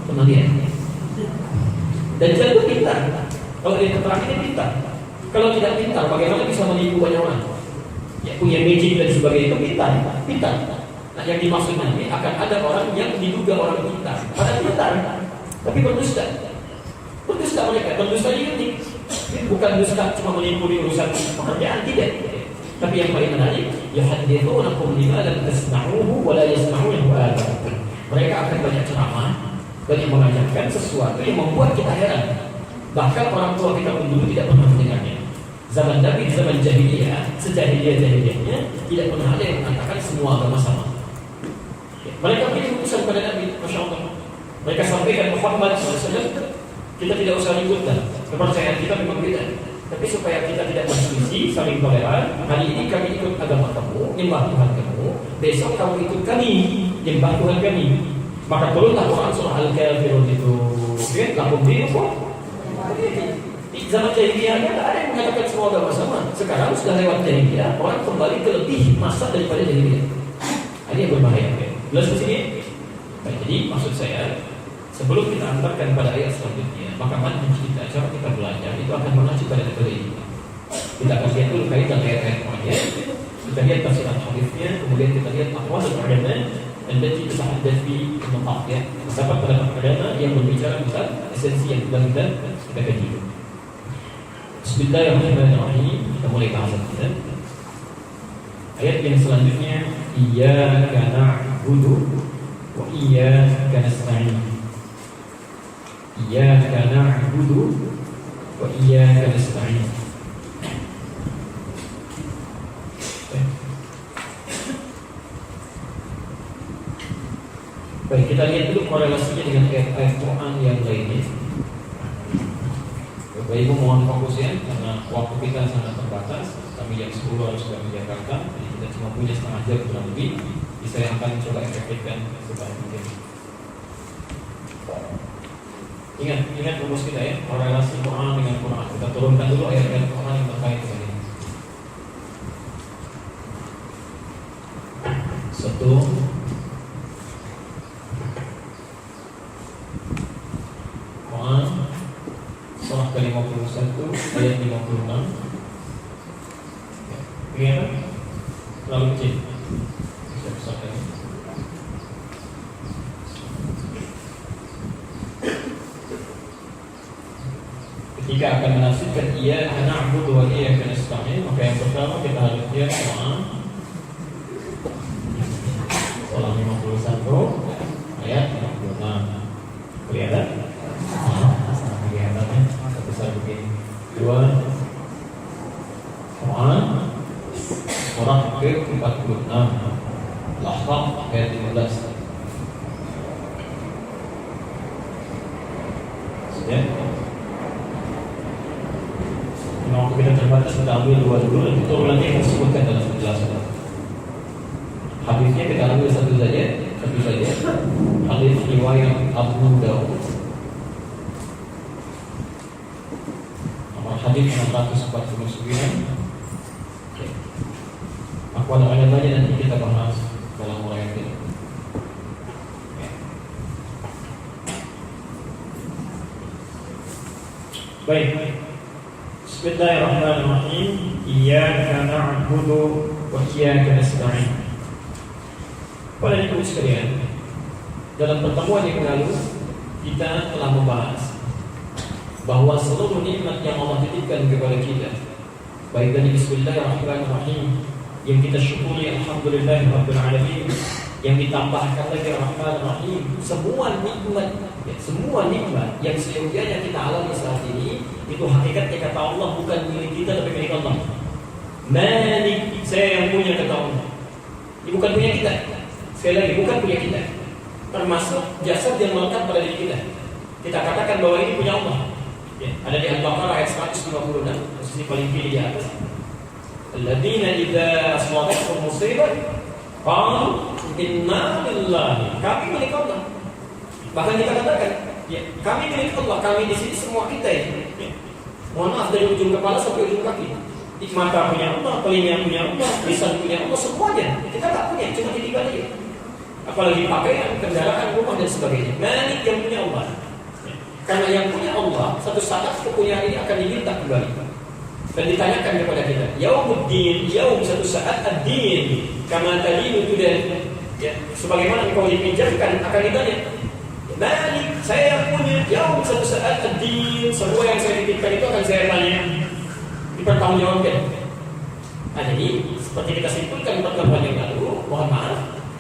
Pernah lihat? Dajjal itu pintar. Kalau dia keterangan ini pintar. Kalau tidak pintar, bagaimana bisa menipu banyak orang? ya, punya magic dan sebagainya, itu pintar. Nah, yang dimaksud nanti akan ada orang yang diduga orang pintar, padahal pintar, tapi berdusta. Berdusta mereka, berdusta ini bukan dusta cuma menipu di urusan pekerjaan, tidak. Tapi yang paling menarik, yuhaddithunakum bima lam tasma'uhu wa la yasma'uhu aba'ukum. Mereka akan banyak ceramah, banyak mengajarkan sesuatu yang membuat kita heran. Bahkan orang tua kita pun dulu tidak pernah mendengarnya. Zaman Nabi, zaman jahiliyah, sejahiliyah-jahiliyahnya tidak pernah ada yang mengatakan semua agama sama. Mereka beri utusan pada Nabi, Masya Allah. Mereka sampaikan Muhammad SAW, kita tidak usah ributkan. Kepercayaan kita memang beda. Tapi supaya kita tidak berselisih, saling toleran, hari ini kami ikut agama kamu, nyembah Tuhan kamu, besok kamu ikut kami, nyembah Tuhan kami. Maka turunlah Quran surah Al-Kafirun itu. Lakum dinukum. Di zaman jahiliyah tidak ada yang mengatakan semua agama sama. Sekarang sudah lewat jahiliyah, orang kembali ke lebih masa daripada jahiliyah. Ini yang berbahaya. Jelas di sini. Baik, jadi maksud saya, sebelum kita antarkan pada ayat selanjutnya, maka manhaj kita, cara kita belajar itu akan mengacu pada metode ini. Kita akan lihat dulu kaitan ayat-ayat Qur'annya, kita lihat tafsiran hadisnya, kemudian kita lihat aqwal ulama dan jadi kesahatan fi tempat ya. Dapat pendapat ulama yang berbicara tentang esensi yang sedang kita kaji. Bismillahirrahmanirrahim. Kita mulai bahasan kita. Ayat yang selanjutnya, iyyaka na'budu wa iyyaka nasta'in. Iyyaka na'budu wa iyyaka nasta'in. Baik, kita lihat dulu korelasinya dengan ayat-ayat Quran yang lainnya. Bapak Ibu mohon fokus ya, karena waktu kita sangat terbatas. Kami jam 10 harus sudah di Jakarta, jadi kita cuma punya setengah jam kurang lebih. Jadi saya akan coba efektifkan sebaik mungkin. Ingat rumus kita ya, korelasi Quran dengan Quran. Kita turunkan dulu ayat-ayat Quran yang terkait dengan ini. Satu, Quran surah ke-51 ayat 56. Ya, terlalu kecil. Bisa besarkan. Ketika akan menafsirkan iyyaka na'budu wa iyyaka nasta'in, maka yang pertama kita harus lihat Quran surah 51 ayat 56. Kelihatan? Kelihatannya besar begini. Dua, Quran surah ke-46 Al-Ahqaf ayat 15. Sudah? Waktu kita terbatas, kita ambil dua dulu dan itu nanti yang disebutkan dalam penjelasan. Hadisnya kita ambil satu saja. Hadis riwayat Abu Dawud. Nomor hadis 649. Aqwal ulamanya nanti kita bahas dalam uraian ini. Baik. Bismillahirrahmanirrahim. Iyyaka na'budu wa iyyaka nasta'in. Pada ibu sekalian, dalam pertemuan yang lalu kita telah membahas bahwa seluruh nikmat yang Allah titipkan kepada kita, baik dari Bismillahirrahmanirrahim yang kita syukuri alhamdulillahirabbil alamin, yang ditambahkan lagi Rahman-Rahim, semua nikmat yang seyogianya kita alami saat ini itu hakikatnya kata Allah bukan milik kita tapi milik Allah. Malik, saya yang punya kata Allah. Ini bukan punya kita. Sekali lagi, bukan punya kita. Termasuk jasad yang melekat pada diri kita. Kita katakan bahwa ini punya Allah. Ya, ada di Al-Baqarah ayat 156, posisi paling kiri di atas. Alladzina idza asabatuhum musibah qalu inna lillahi. Kami milik Allah. Bahkan kita katakan, ya, kami milik Allah. Kami di sini semua kita ini. Ya. Mohon maaf dari ujung kepala sampai ujung kaki. Mata punya Allah, telinga punya Allah, lisan punya Allah, semuanya. Kita tak punya, cuma titipan aja. Apalagi pakaian, kendaraan, rumah dan sebagainya. Malik yang punya Allah. Ya. Karena yang punya Allah, satu saat kepunyaan ini akan diminta kembali. Dan ditanyakan kepada kita, yaumuddin, yaum satu saat ad-din, kama tadi itu dan ya, sebagaimana engkau dipinjamkan akan ditanya. Malik, saya yang punya, yaum satu saat ad-din, semua yang saya titipkan itu akan saya tanya, dipertanggungjawabkan. Nah, jadi seperti kita simpulkan pertemuan yang lalu, mohon maaf,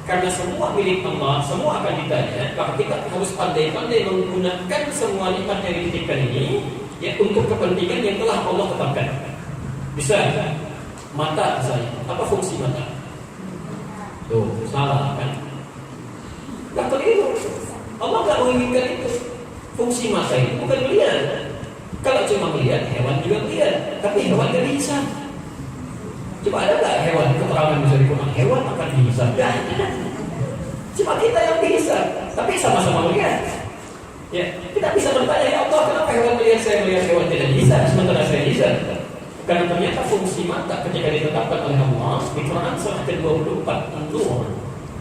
karena semua milik Allah, semua akan ditanya, maka kita harus pandai-pandai menggunakan semua nikmat yang dititipkan ini ya untuk kepentingan yang telah Allah tetapkan. Bisa mata saya, apa fungsi mata? Tuh, salah kan? Gak keliru. Allah gak menginginkan itu. Fungsi mata itu bukan melihat. Kalau cuma melihat, hewan juga melihat, tapi hewan gak bisa. Coba ada gak hewan keterangan bisa dikurang? Hewan akan bisa. Gak ada. Cuma kita yang bisa, tapi sama-sama melihat. Ya, kita bisa bertanya, ya Allah, kenapa hewan melihat saya melihat hewan tidak bisa, sementara saya bisa? Karena ternyata fungsi mata ketika ditetapkan oleh Allah di Quran surah ke-24 An-Nur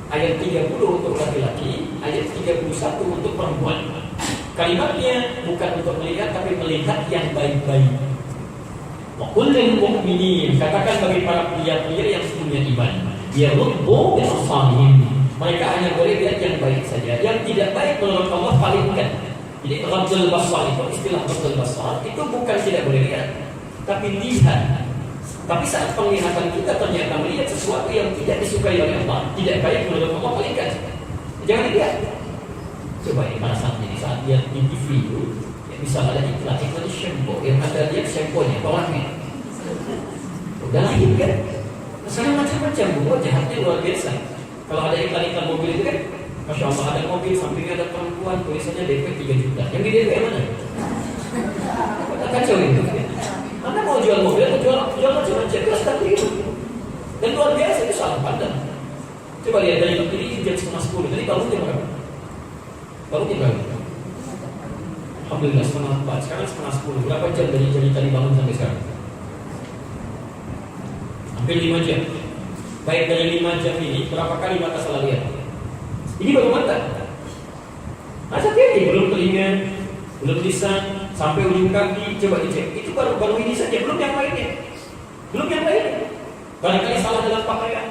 ayat 30 untuk laki-laki, ayat 31 untuk perempuan. Kalimatnya bukan untuk melihat tapi melihat yang baik-baik. Wa qul lil mu'minin, katakan bagi para pria-pria yang punya iman, yaghuddu min absarihim. Mereka hanya boleh lihat yang baik saja. Yang tidak baik menurut Allah palingkan. Jadi ghadul basar itu istilah ghadul basar itu bukan tidak boleh lihat, tapi lihat. Tapi saat penglihatan kita ternyata melihat sesuatu yang tidak disukai oleh Allah, tidak baik menurut Allah, palingkan. Jangan dilihat. Coba ya, pada saat lihat di TV itu, ya, bisa ada iklan shampoo, yang ada lihat shampoo-nya, tolaknya. Udah lahir kan? Sekarang macam-macam, buat jahatnya luar biasa. Kalau ada iklan-iklan mobil itu kan, Masya Allah ada mobil, sampingnya ada perempuan, tulisannya DP 3 juta. Yang di DP mana? Kacau itu. Anda mau jual mobil atau jual macam-macam, itu seperti itu. Dan luar biasa, itu salah pandang. Coba lihat dari ini jam 9:30, tadi bangun jam berapa? Bangun jam berapa? Alhamdulillah 9:30, sekarang 9:10. Berapa jam dari tadi bangun sampai sekarang? Hampir 5 jam. Baik dari 5 jam ini, berapa kali mata salah lihat? Ini baru mata. Masa ini belum telinga, belum lisan, sampai ujung kaki, coba dicek. Itu baru ini saja, belum yang lainnya. Belum yang lainnya. Barangkali salah dalam pakaian,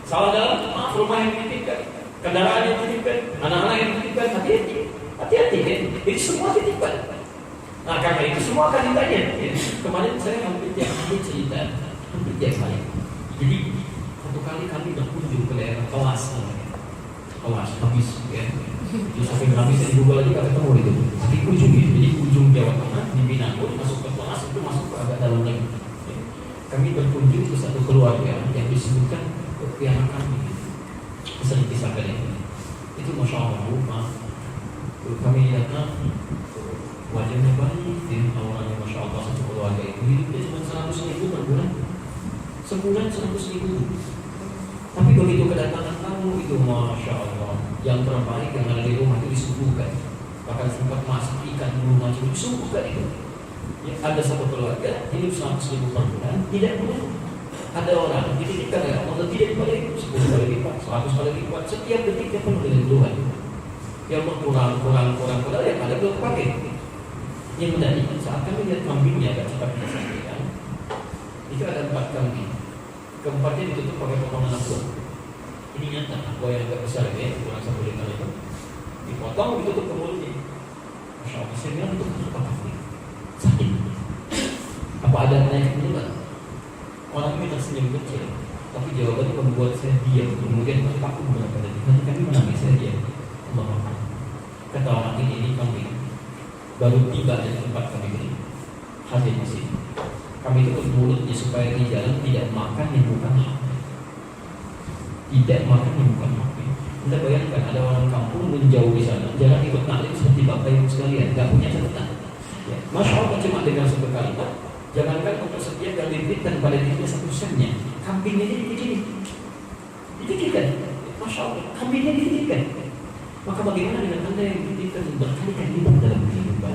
salah dalam rumah yang dititipkan, kendaraan yang dititipkan, anak-anak yang dititipkan, hati-hati kan? Ini semua titipan. Nah karena itu semua akan ditanya. Kemarin saya hampir tiap hari cerita, hampir tiap hari. Jadi satu kali kami berkunjung ke daerah kelas habis ya. Di samping kami saya di Google aja ketemu itu. Di ujung itu, jadi ujung Jawa Tengah di Minangkabau masuk ke kelas itu masuk ke agak dalam lagi. Ya. Kami berkunjung ke satu keluarga yang disebutkan kepiaran kami. Bisa dikisahkan ini. Itu Masya Allah, maaf. Kami datang, wajahnya baik, dan awalnya Masya Allah satu keluarga itu hidupnya cuma 100.000 per bulan. Sebulan 100.000. Tapi begitu kedatangan kamu itu Masya Allah, yang terbaik yang ada di rumah itu disuguhkan. Bahkan sempat masak ikan di rumah itu disuguhkan itu. Ya, ada satu keluarga hidup 100.000 per bulan, tidak punya. Ada orang dititipkan ya Allah tidak dibalik 10 kali lipat, 100 kali lipat, setiap detiknya penuh dengan Tuhan. Yang berkurang, yang ada belum pakai. Yang menarik saat kami lihat kambingnya agak cepat disampaikan, itu ada 4 kambing. Keempatnya ditutup pakai potongan buah. Ini nyata, buah yang agak besar ya, kurang 1 liter itu. Dipotong, ditutup ke mulutnya. Masya Allah, saya bilang itu apa kambing? Sakit. Apa ada penyakit menular? Orang ini tersenyum kecil, tapi jawabannya membuat saya diam. Kemudian saya takut beberapa detik. Nanti kami menangis, saya diam. Allah. Kata orang ini kambing baru tiba dari tempat kami ini hadir di sini. Kami tutup mulutnya supaya di jalan tidak makan yang bukan hak. Tidak makan yang bukan hak. Anda bayangkan ada orang kampung menjauh di sana, jangan ikut naklim seperti bapak ibu sekalian, tidak punya catatan. Ya. Masya Allah cuma dengan satu kalimat, jangankan untuk setiap yang dititipkan pada dirinya 1 sennya, kambingnya dititipkan. Masya Allah, kambingnya dititipkan. Maka bagaimana dengan Anda yang dititipkan berkali-kali lipat dalam kehidupan?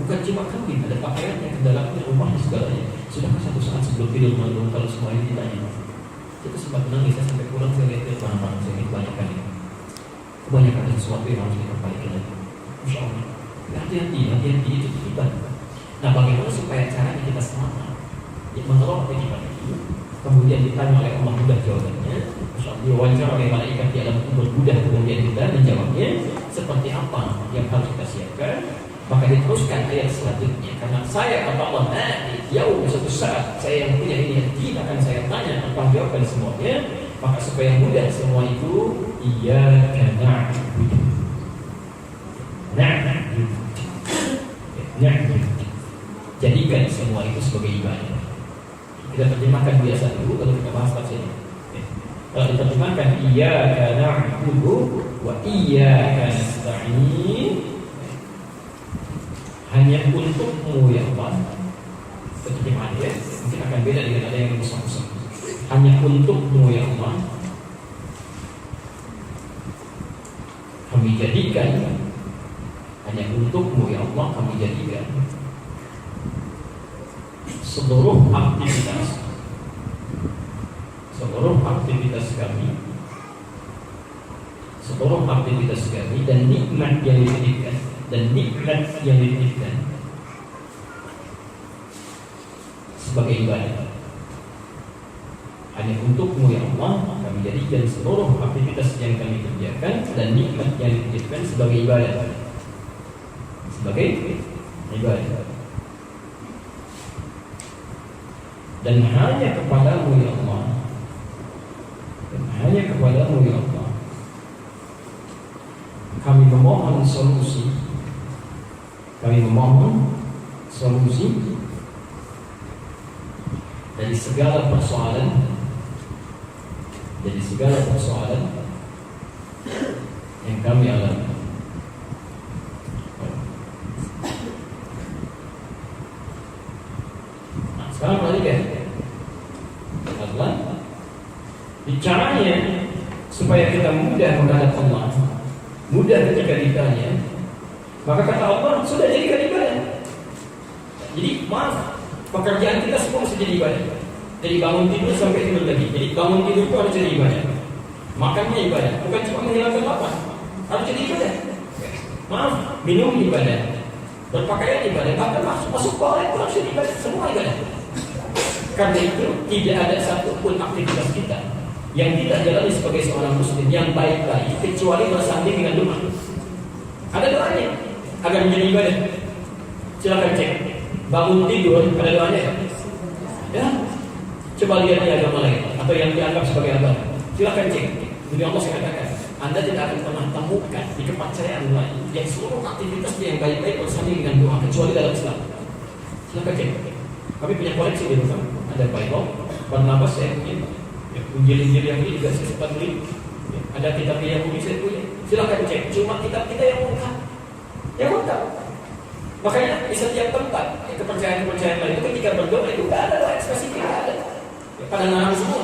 Bukan cuma kambing, ada pakaiannya, kendaraannya, rumahnya, segalanya. Sudahkah satu saat sebelum tidur malam kalau semua ini ditanya? Itu sempat menangis, saya sampai pulang saya lihat barang-barang saya kebanyakan ini. Kebanyakan ada sesuatu yang harus diperbaiki lagi. Masya Allah. Hati-hati itu titipan. Nah bagaimana supaya caranya kita selamat? menolak kehidupan itu. Kemudian ditanya oleh Allah mudah jawabannya. Diwawancara oleh malaikat di alam kubur mudah, kemudian kita menjawabnya seperti apa yang harus kita siapkan. Maka diteruskan ayat selanjutnya, karena saya kata Allah, suatu saat saya yang punya ini akan saya tanya tentang jawaban semuanya. Maka supaya mudah semua itu, iyyaka na'budu. Jadikan semua itu sebagai ibadah. Kita terjemahkan biasa dulu, kalau kita bahas tafsirnya. Kalau diterjemahkan iyyaka na'budu wa iyyaka nasta'in, hanya untukmu ya Allah. Terjemahan ya, mungkin akan beda dengan ada yang bersama-sama. Hanya untukmu ya Allah kami jadikan, hanya untukmu ya Allah kami jadikan seluruh aktivitas kami dan nikmat yang dititipkan sebagai ibadah. Hanya untukmu ya Allah kami jadikan seluruh aktivitas yang kami kerjakan dan nikmat yang dititipkan sebagai ibadah. Dan hanya kepadamu ya Allah, kami memohon solusi dari segala persoalan yang kami alami. Nah, sekarang perhatikan, caranya supaya kita mudah menghadap Allah, mudah ketika ditanya. Maka kata Allah, sudah jadikan ibadah. Jadi pekerjaan kita semua mesti jadi ibadah. Jadi bangun tidur sampai tidur lagi. Jadi bangun tidur itu harus jadi ibadah. Makannya ibadah, bukan cuma menghilangkan lapar, harus jadi ibadah. Minum ibadah, berpakaian ibadah, bahkan masuk toilet itu harus jadi ibadah. Semua ibadah. Karena itu tidak ada satupun aktivitas kita yang kita jalani sebagai seorang muslim yang baik-baik kecuali bersanding dengan doa. Ada doanya agar menjadi ibadah. Silakan cek. Bangun tidur ada doanya. Ya. Coba lihat di agama lain atau yang dianggap sebagai agama. Silakan cek. Demi Allah saya katakan, Anda tidak akan pernah temukan di kepercayaan lain yang seluruh aktivitasnya yang baik-baik bersanding dengan doa kecuali dalam Islam. Silakan cek. Kami punya koleksi di rumah. Ada Bible, Barnabas saya punya. Injil-injil yang ini juga saya sempat beli. Ada kitab Yahudi saya punya. Silakan cek. Cuma kitab kita yang lengkap. Makanya di setiap tempat kepercayaan lain itu ketika berdoa itu tidak ada doa spesifik, tidak ada. Pada narang semua.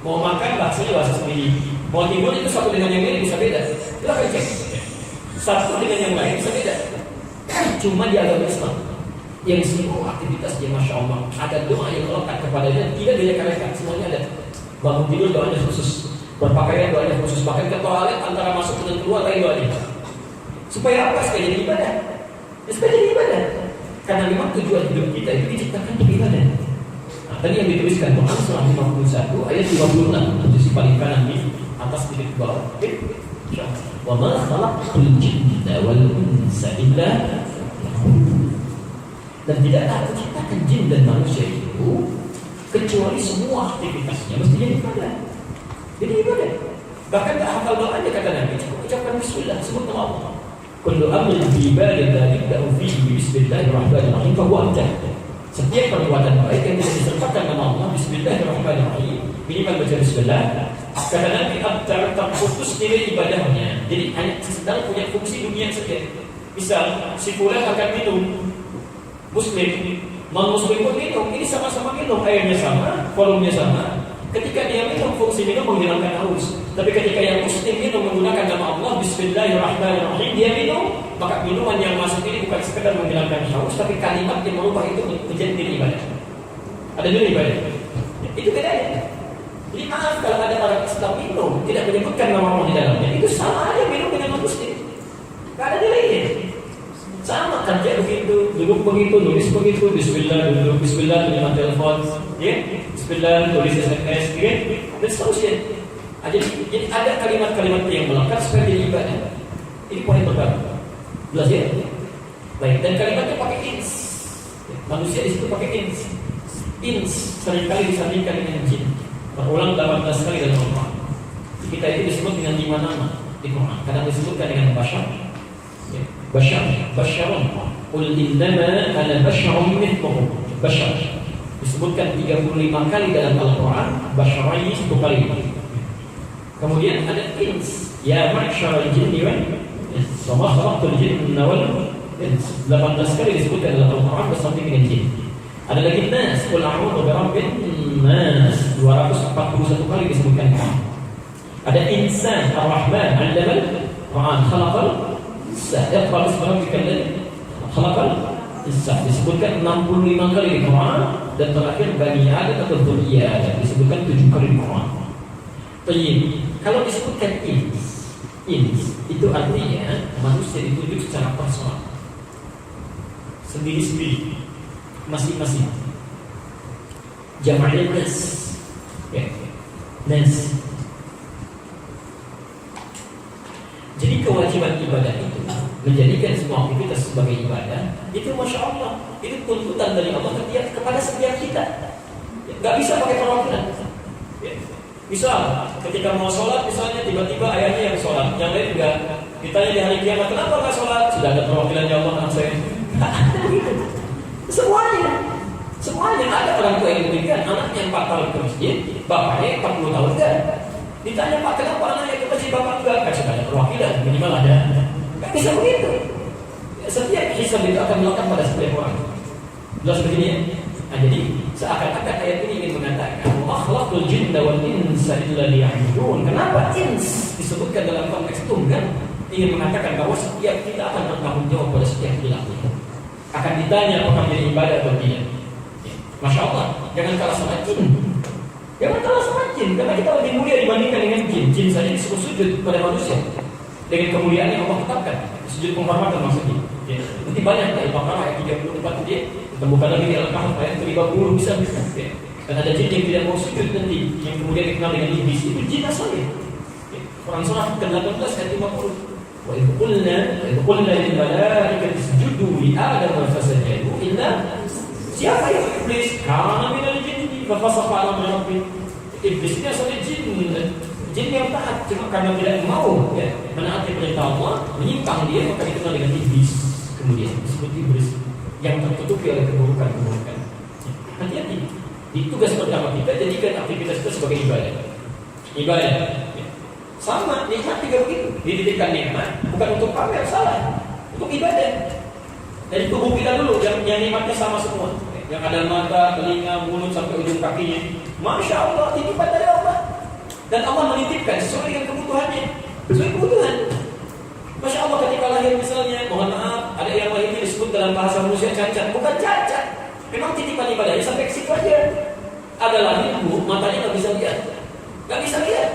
Mau makan bahasanya bahasa sendiri. Mau tidur itu satu dengan yang lain bisa beda. Silakan cek. Satu dengan yang lain bisa beda. Cuma di agama Islam yang semua aktivitasnya Masya Allah ada doa yang melekat kepadanya, tidak direka-reka, semuanya ada. Bangun tidur doanya khusus, berpakaian doanya khusus, bahkan ke toilet antara masuk dan keluar lain doanya. Supaya apa? Supaya jadi ibadah. Supaya jadi ibadah. Karena memang tujuan hidup kita itu diciptakan untuk ibadah. Nah, tadi yang dituliskan Quran surah 51 ayat 56, sisi paling kanan di atas titik bawah. Wa ma khalaqtul jinna wal insa illa dan tidaklah aku ciptakan jin dan manusia itu kecuali semua aktivitasnya mesti jadi ibadah. Jadi ibadah. Bahkan tak hafal doanya kata Nabi, cukup ucapkan bismillah, sebut nama Allah. Kullu amrin bi ibadatin yabda'u fihi bismillahirrahmanirrahim fa huwa amdah. Setiap perbuatan baik yang bisa disertakan nama Allah bismillahirrahmanirrahim, minimal baca bismillah. Kata Nabi, terputus nilai ibadahnya. Jadi hanya sedang punya fungsi dunia saja. Misal si fulan akan minum, Muslim, non-Muslim pun minum, ini sama-sama minum, airnya sama, volumenya sama. Ketika dia minum, fungsi minum menghilangkan haus. Tapi ketika yang Muslim minum menggunakan nama Allah, Bismillahirrahmanirrahim, dia minum, maka minuman yang masuk ini bukan sekedar menghilangkan haus, tapi kalimat yang merubah itu menjadi nilai ibadah. Ada nilai ibadah. Itu bedanya. Jadi maaf kalau ada orang Islam minum, tidak menyebutkan nama Allah di dalamnya, itu sama aja minum dengan non-Muslim. Tidak ada nilainya. Sama kerja begitu, duduk begitu, nulis begitu, bismillah duduk, bismillah terima telepon, ya, bismillah tulis SMS, ya, dan seterusnya. Jadi ada kalimat-kalimat yang melekat supaya jadi ibadah. Ini poin pertama. Jelas ya? Baik, dan kalimatnya pakai ins. Manusia di situ pakai ins. Ins seringkali disandingkan dengan jin. Berulang 18 kali dalam Al-Quran. Kita itu disebut dengan 5 nama di Quran. Kadang disebutkan dengan bashar. Ya. Bashar, basyarun. Qul innama ana basyarun mithlukum. Bashar. Disebutkan 35 kali dalam Al-Quran. Basyarai 1 kali. Kemudian ada ins. Ya ma'syaral jinni wal ins. Wa ma khalaqtul jinna wal ins. 18 kali disebutkan dalam Al-Quran bersanding dengan jin. Ada lagi nas. Qul a'udzu birabbin nas. 241 kali disebutkan. Ada insan ar-Rahman 'allamal Quran khalaqal insan. Iqra bismi rabbikal ladzi khalaqal insan. Disebutkan 65 kali di Quran dan terakhir Bani Adam atau Dzurriyyah disebutkan 7 kali di Quran. Baik, kalau disebutkan ins itu artinya manusia ditunjuk secara personal, sendiri-sendiri, masing-masing. Jamaknya nas, ya, nas. Jadi kewajiban ibadah itu menjadikan semua aktivitas sebagai ibadah. Itu masya Allah, itu tuntutan dari Allah kepada setiap kita. Gak bisa pakai perwakilan. Misal, ketika mau sholat, misalnya tiba-tiba ayahnya yang sholat, yang lain enggak. Ditanya di hari kiamat, kenapa nggak sholat? Sudah ada perwakilannya Allah anak saya. Semuanya ada orang tua yang demikian. Anaknya 4 tahun ke masjid, bapaknya 40 tahun enggak. Ditanya, Pak, kenapa anaknya ke masjid, bapak enggak? Kan sudah ada perwakilan, minimal ada. Nggak bisa begitu. Setiap hisab itu akan melekat pada setiap orang. Jelas begini ya? Nah, jadi seakan-akan ayat ini ingin mengatakan akhlaqul jinna wal insa illa liya'budun. Kenapa ins disebutkan dalam konteks tunggal? Ingin mengatakan bahwa setiap kita akan bertanggung jawab pada setiap perilaku. Akan ditanya apakah menjadi ibadah atau tidak. Masya Allah, jangan kalah sama jin. Jangan kalah sama jin, karena kita lebih mulia dibandingkan dengan jin. Jin saja disebut sujud pada manusia dengan kemuliaan yang Allah tetapkan. Sujud penghormatan maksudnya. Nanti banyak dari Al-Baqarah ayat 34 dia ditemukan lagi di Al-Kahf ayat 50 bisa. Dan ada jin yang tidak mau sujud nanti, yang kemudian dikenal dengan iblis. Itu jin asalnya. Quran surah ke-18 ayat 50. Wa idh qulna lil malaikati isjudu li Adam fasajadu illa siapa yang iblis? Kana minal jinni fa fasaqa an amri rabbih. Iblis ini asalnya jin yang taat, cuma karena tidak mau menaati perintah Allah, menyimpang dia, maka dikenal dengan iblis. Kemudian disebut iblis yang tertutupi oleh keburukan-keburukan. Hati-hati. Di tugas pertama kita jadikan aktivitas itu sebagai ibadah. Sama, nikmat juga begitu. Didirikan nikmat bukan untuk pamer, salah, untuk ibadah. Dari tubuh kita dulu yang nikmatnya sama semua. Yang ada mata, telinga, mulut sampai ujung kakinya. Masya Allah, titipan dari Allah. Dan Allah menitipkan sesuai dengan kebutuhannya, sesuai kebutuhan. Masya Allah, ketika lahir misalnya, mohon maaf, ada yang lahirnya disebut dalam bahasa manusia cacat. Bukan cacat, memang titipan ibadahnya sampai ke situ aja. Ada lahir bu, matanya nggak bisa lihat,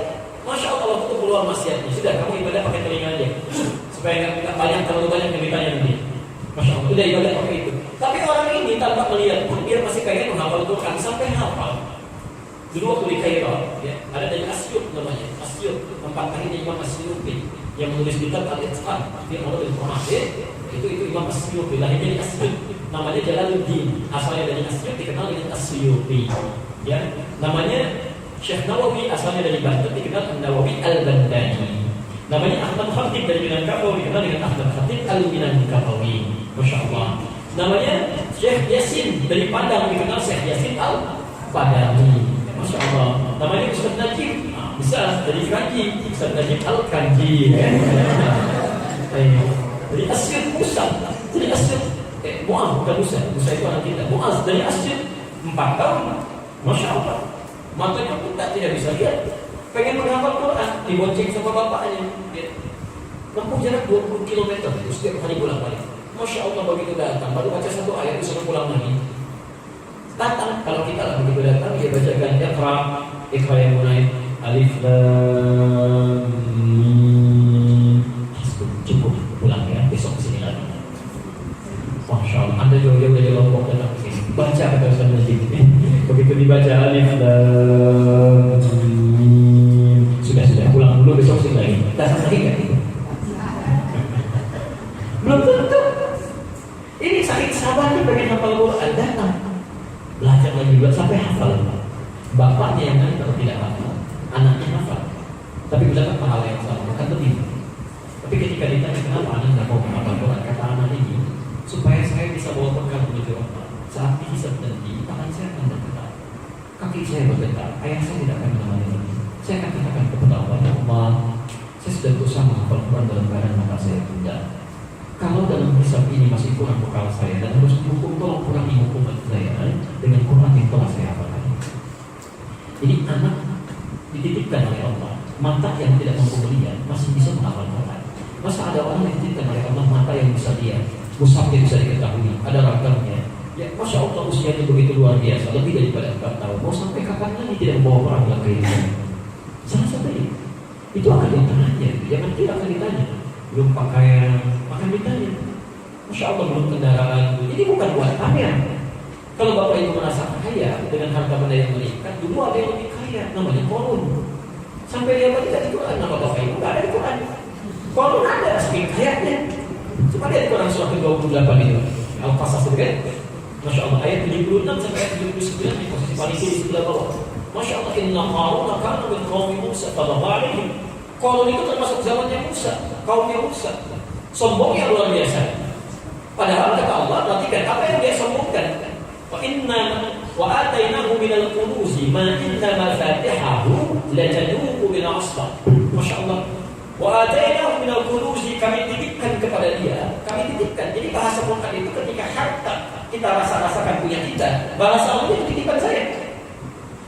Masya Allah, waktu itu keluar maksiatnya. Sudah, kamu ibadah pakai telinga aja, supaya nggak terlalu banyak yang ditanya nanti. Masya Allah, udah ibadah pakai itu. Tapi orang ini tanpa melihat pun dia masih kayak menghafal Quran sampai hafal. Dulu waktu di Kairo, ada dari Asyub namanya, Asyub, tempat akhirnya Imam Asyubi yang menulis kitab Al-Itqan, dia menulis Quran. Itu Imam Asyubi, lahirnya di Asyub, namanya Jalaluddin, asalnya dari Asyub dikenal dengan Asyubi. Namanya Syekh Nawawi, asalnya dari Banten, dikenal Nawawi Al-Bandani. Namanya Ahmad Khatib dari Minangkabau, dikenal dengan Ahmad Khatib Al-Minangkabawi. Masya Allah. Namanya Syekh Yasin dari Padang, dikenal Syekh Yasin Al-Padani. Masya Allah. Namanya Ustaz Najib, bisa dari Kanji, Ustaz Najib Al-Kanji. Dari Asyid Musa, dari Asyid Mu'az, bukan Musa itu anak kita. Mu'az dari Asyid 4 tahun. Masya Allah. Matanya pun tidak bisa lihat. Pengen menghafal Quran, dibonceng sama bapaknya. Tempuh jarak 20 km, terus setiap hari pulang-balik. Masya Allah, begitu datang, baru baca 1 ayat, disuruh pulang lagi. Datang, kalau kita lah begitu datang, dia bacakan Iqra yang mulai Alif Lam Mim. Cukup pulang ya, besok kesini lagi. dibaca alif lam mim. Sudah pulang dulu, besok sih lagi. Datang lagi nggak? Belum tentu. Ini sakit sabarnya pengen hafal Quran, datang belajar lagi sampai hafal. Bapaknya yang kalau tidak hafal, anaknya hafal. Tapi mendapat pahala yang sama, kan lebih. Tapi ketika ditanya kenapa anak tidak mau menghafal Quran, kata anak ini, supaya saya bisa bawa bekal menuju Allah. Saat dihisab nanti, tangan saya akan bergetar, kaki saya bergetar, ayah saya tidak akan menemani lagi. Saya akan katakan kepada Allah, ya Allah, saya sudah berusaha menghafal Quran dalam keadaan mata saya tunda. Kalau dalam hisab ini masih kurang bekal saya dan harus dihukum, tolong kurangi hukuman saya dengan Quran yang telah saya hafalkan. Jadi anak dititipkan oleh Allah, mata yang tidak mampu melihat masih bisa menghafal Quran. Masa ada orang yang dititipkan oleh Allah mata yang bisa lihat, mushafnya bisa diketahui, ada ragamnya. Ya, Masya Allah usianya begitu luar biasa, lebih daripada 4 tahun. Mau sampai kapan lagi tidak membawa Quran dalam kehidupan? Salah satu itu akan ditanya, jangan tidak akan ditanya. Belum pakaian, akan ditanya. Masya Allah belum kendaraan. Ini bukan buat pamer. Kalau bapak ibu merasa kaya dengan harta benda yang meningkat, dulu ada yang lebih kaya, namanya korun. Sampai dia baca di Quran, nama bapak ibu nggak ada di Quran. Korun ada, saking kayanya. Coba lihat Quran surah ke-28 itu, Al-Qasas itu kan. Masya Allah ayat 76 sampai ayat 79 di posisi paling kiri sebelah bawah. Masya Allah, inna Qarun kana min qaumi Musa fabagha alaihim. Qarun itu termasuk zamannya Musa, kaumnya Musa. Sombongnya luar biasa. Padahal kata Allah, perhatikan apa yang dia sombongkan. Wa inna wa atainahu minal kunuzi ma inna mafatihahu latanuqu bil asbab. Masya Allah. Wa atainahu minal kunuzi, kami titipkan kepada dia. Kami titipkan. Jadi bahasa Quran itu ketika harta kita rasa-rasakan punya kita, bahasa Allah itu titipan saya.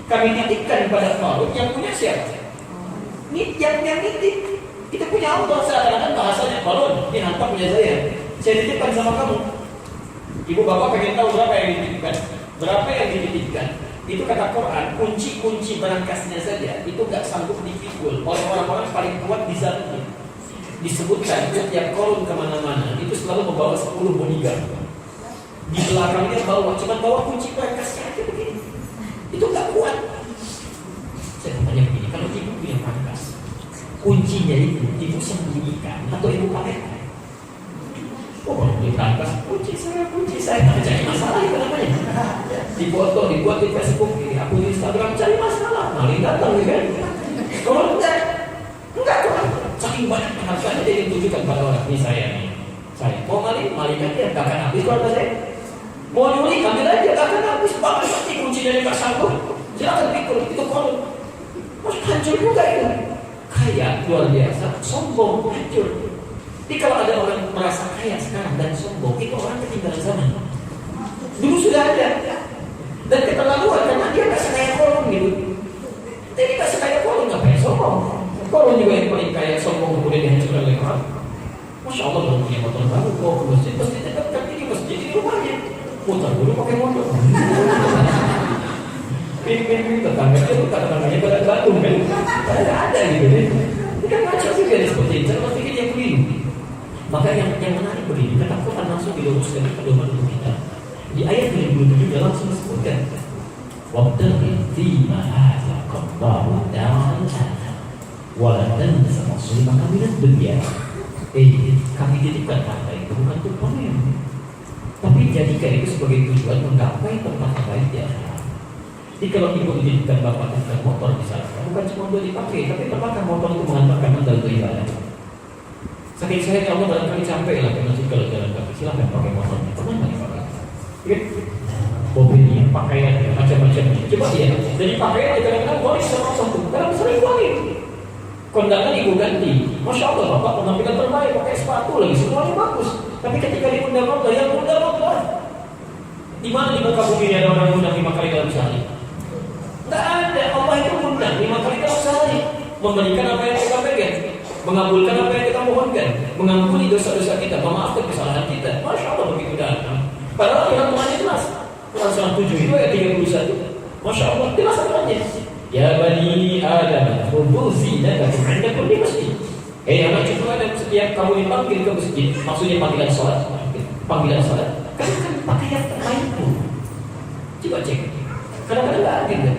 Kami titipkan pada Qarun, yang punya siapa? Yang nitip. Kita punya Allah, seakan-akan bahasanya Qarun, ini harta punya saya titipkan sama kamu. Ibu bapak pengen tahu berapa yang dititipkan? Berapa yang dititipkan? Itu kata Quran, kunci-kunci berangkasnya saja itu gak sanggup dipikul oleh orang-orang paling kuat di zaman ini. Disebutkan setiap Qarun kemana-mana itu selalu membawa 10 bodyguard. Di belakangnya bawa kunci berangkasnya aja begini. Itu gak kuat. Saya tanya begini, kalau ibu punya berangkas, kuncinya itu ibu sembunyikan atau ibu pakai? Oh, kalau beli berangkas, kunci saya cari masalah itu namanya. Dibuat di Facebook, di akun Instagram, cari masalah, maling datang kan? Kalau enggak tuh, saking banyak hartanya dia ditujukan pada orang. Ini saya mau maling aja, gak akan habis keluarga saya. Mau nyuri, ambil aja, gak akan habis. Bahkan pasti kuncinya dia gak sanggup. Silahkan pikul, itu kalau masih hancur juga itu. Kaya luar biasa, sombong, hancur. Jadi kalau ada orang merasa kaya sekarang dan sombong, itu orang ketinggalan zaman. Dulu sudah ada. Dan keterlaluan karena dia gak sekaya Qarun gitu. Jadi gak sekaya Qarun, ngapain sombong? Qarun juga yang paling kaya, sombong kemudian dihancurkan oleh orang. Masya Allah belum punya motor baru, kok ke masjid dekat ini masjid di rumahnya. Mutar dulu pakai motor. Ping tetangganya tuh tetangganya pada batu kan? Ada gitu deh. Ini kan macam juga seperti itu. Saya pikir dia keliru. Maka yang menarik begini, kata Quran langsung diluruskan ke pedoman untuk kita. Di ayat 27 dia langsung disebutkan. Wabtaghi fima ataqallahu daral akhirah wa la tansa nasibaka minad dunya. Kami titipkan harta itu bukan untuk pamer, tapi jadikan itu sebagai tujuan menggapai tempat terbaik di akhirat. Jadi kalau ibu dititipkan bapak titipkan motor misalnya, bukan cuma untuk dipakai, tapi apakah motor itu mengantarkan anda untuk ibadah? Saking saya Allah barangkali capek lah ke masjid kalau jalan kaki, silahkan pakai motornya, pernah nggak dipakai? Mobilnya, pakaiannya, macam-macamnya. Coba ya, jadi pakaian kadang-kadang boleh sama satu, kadang sering wangi. Kondangan ibu ganti, Masya Allah bapak penampilan terbaik, pakai sepatu lagi, semuanya bagus. Tapi ketika diundang Allah, yang undang Allah. Di mana di muka bumi ada orang undang 5 kali dalam sehari? Tidak ada. Allah itu undang 5 kali dalam sehari, memberikan apa yang kita pengen, mengabulkan apa yang kita mohonkan, mengampuni dosa-dosa kita, memaafkan kesalahan kita. Masya Allah begitu datang. Padahal Tuhan jelas. Quran surah 7 itu ayat 31. Masya Allah jelas aturannya. Ya bani Adam, khudhu zinatakum 'inda kulli masjid. Anak cucu Adam, setiap kamu dipanggil ke masjid, maksudnya panggilan sholat. Karena kan pakaian terbaik pun. Coba cek. Kadang Kadang-kadang nggak adil kan.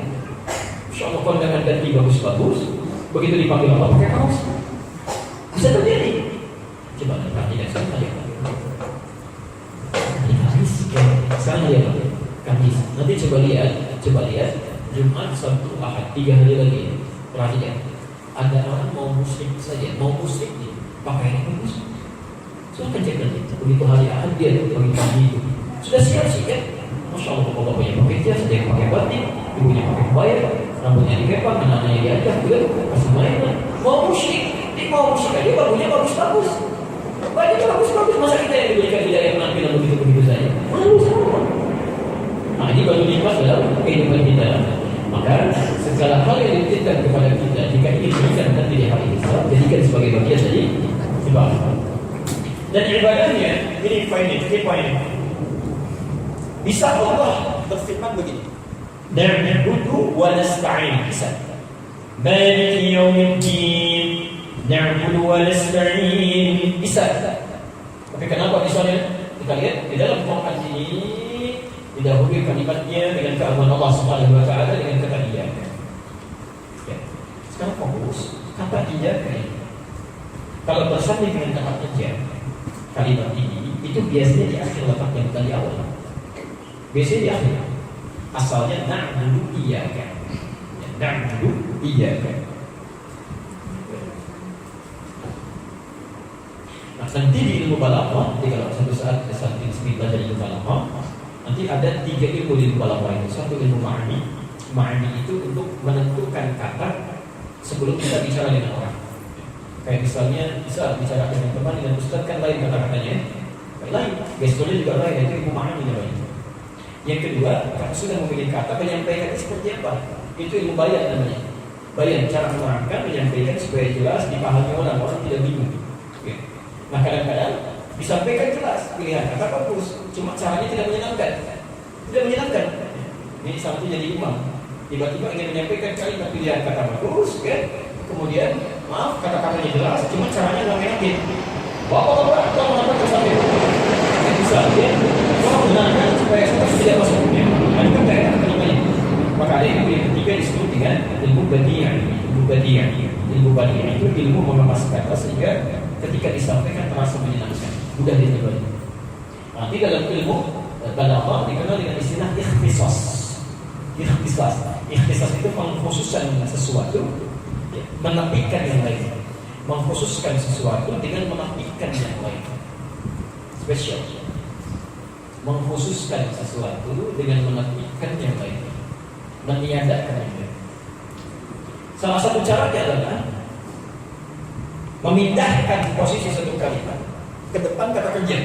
Insya Allah kondangan ganti bagus-bagus, begitu dipanggil apa pakai kaos. Bisa terjadi. Coba perhatikan sekarang ya. Kamis, sekarang lihat Kamis. Nanti coba lihat Jumat, Sabtu, Ahad, 3 hari lagi. Perhatikan. Ada orang mau muslim saja, mau muslim nih, pakaiannya bagus. Silahkan cek nanti. Begitu hari Ahad dia pagi-pagi itu sudah siap sih kan. Masya Allah, bapaknya pakai jas, ada yang pakai batik, ibunya pakai kebaya, rambutnya dikepang, anak-anaknya diajak, kasih mainan. Mau musik, dia bajunya bagus-bagus. Bajunya bagus-bagus, masa kita yang diberikan hidayah penampilan begitu-begitu saja? Malu sama. Nah, ini baru nikmat dalam kehidupan kita. Maka segala hal yang dititipkan kepada kita, jika ingin diberikan nanti di hari Islam, jadikan sebagai bagian dari ibadah. Dan ibadahnya, ini poin. Bisa Allah berfirman begini. Na'budu wa nasta'in. Bisa. Maliki yaumiddin. Na'budu wa nasta'in. Bisa. Tapi kenapa misalnya kita lihat di dalam Quran ini didahului kalimatnya dengan keagungan Allah Subhanahu wa taala dengan kata iya. Ya. Sekarang fokus kata iya kan. Kalau bersanding dengan kata iya, kalimat ini itu biasanya di akhir letaknya bukan di awal. Biasanya di akhir. Asalnya na'budu iyyaka. Na'budu iyyaka. Nah, nanti di ilmu balaghah, kalau satu saat ini belajar ilmu balaghah, nanti ada 3 ilmu di ilmu balaghah itu. Satu ilmu ma'ani. Ma'ani itu untuk menentukan kata sebelum kita bicara dengan orang. Kayak misalnya bisa bicara dengan teman, dengan ustaz kan lain kata-katanya, lain, gesturnya juga lain. Itu ilmu ma'ani namanya. Yang kedua, kalau sudah memilih kata, menyampaikan seperti apa? Itu ilmu bayan namanya. Bayan, cara menerangkan, menyampaikan supaya jelas dipahami orang tidak bingung. Oke. Nah, kadang-kadang disampaikan jelas pilihan kata bagus, cuma caranya tidak menyenangkan. Ini satu jadi imam, tiba-tiba ingin menyampaikan kalimat pilihan kata bagus, kan? Kemudian maaf kata-katanya jelas, cuma caranya nggak meyakin. Bapak kalau menambah sampai bisa, ya? Kalau benarkan supaya tidak masuknya, ada kata kalimatnya. Maka ada ilmu yang ketiga disebut dengan ilmu badi'ah. Ilmu badi'ah itu ilmu mengemas kata sehingga ketika disampaikan terasa menyenangkan, mudah diterima. Nanti dalam ilmu balaghah dikenal dengan istilah ikhtisas. Ikhtisas itu mengkhususkan sesuatu, menafikan yang lain. Mengkhususkan sesuatu dengan menafikan yang lain. Spesial. Mengkhususkan sesuatu dengan menafikan yang lain. Meniadakan yang lain. Salah satu caranya adalah memindahkan posisi satu kalimat ke depan kata kerja.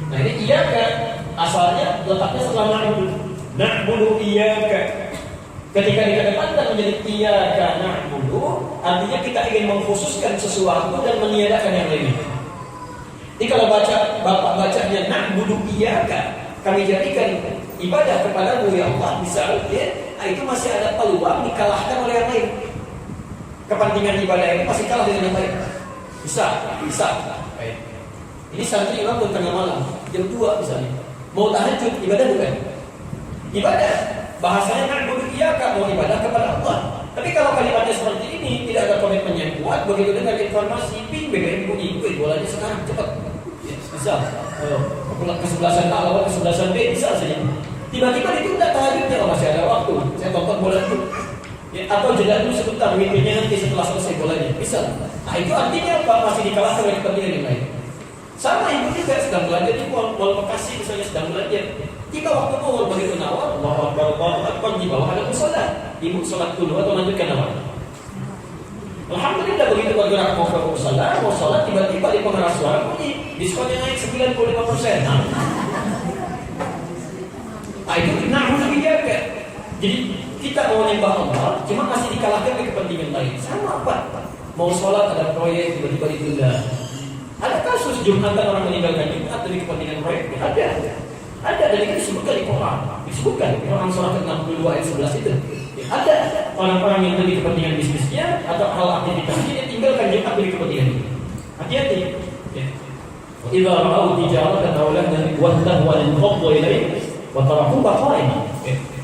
Nah, ini iyyaka asalnya letaknya setelah na'budu iyyaka. Ketika dikedepankan menjadi iyyaka na'budu, artinya kita ingin mengkhususkan sesuatu dan meniadakan yang lainnya. Jadi kalau Bapak bacanya na'budu iyyaka, kami jadikan ibadah kepadamu ya Allah, misalnya, itu masih ada peluang dikalahkan oleh yang lain. Kepentingan ibadah ini pasti kalah dengan yang lain. Bisa. Baik. Ini santri imam pun tengah malam, jam 2 misalnya. Mau tahajud, ibadah bukan? Ibadah. Bahasanya na'budu iyyaka, mau ibadah kepada Allah. Tapi kalau kalimatnya seperti ini, tidak ada komitmen yang kuat, begitu dengar informasi, ping BBM bunyi, bolanya sekarang cepat. Ya, bisa. Kesebelasan A lawan kesebelasan B bisa saja. Tiba-tiba ditunda tahajudnya, masih ada waktu. Saya tonton bola itu. Ya, atau jeda dulu sebentar, mimpinya nanti setelah selesai bolanya. Bisa. Nah, itu artinya apa? Masih dikalahkan oleh kepentingan yang lain. Sama ibu juga sedang belajar di Mall Bekasi misalnya sedang belajar. Tiba waktu mau begitu nawar, Allahu Akbar, di bawah ada musola. Ibu sholat dulu atau lanjutkan apa? Alhamdulillah begitu bergerak mau ke musola, mau sholat tiba-tiba di pengeras suara bunyi diskonnya naik 95%. Nah, itu na'budu iyyaka. Jadi kita mau menyembah Allah, cuma masih dikalahkan oleh kepentingan lain. Sama apa? Mau sholat ada proyek tiba-tiba ditunda. Ada kasus Jumatan orang meninggalkan Jumat demi kepentingan proyek. Ada dan itu disebutkan di Quran. Disebutkan Quran surah 62 ayat 11 itu. Ada orang-orang yang demi kepentingan bisnisnya atau hal aktivitasnya dia tinggalkan Jumat demi kepentingan ini. Hati-hati. Idza ra'au tijaratan aw lahwan wahdahu wa lanqaddu ilayhi wa taraku baqa'in.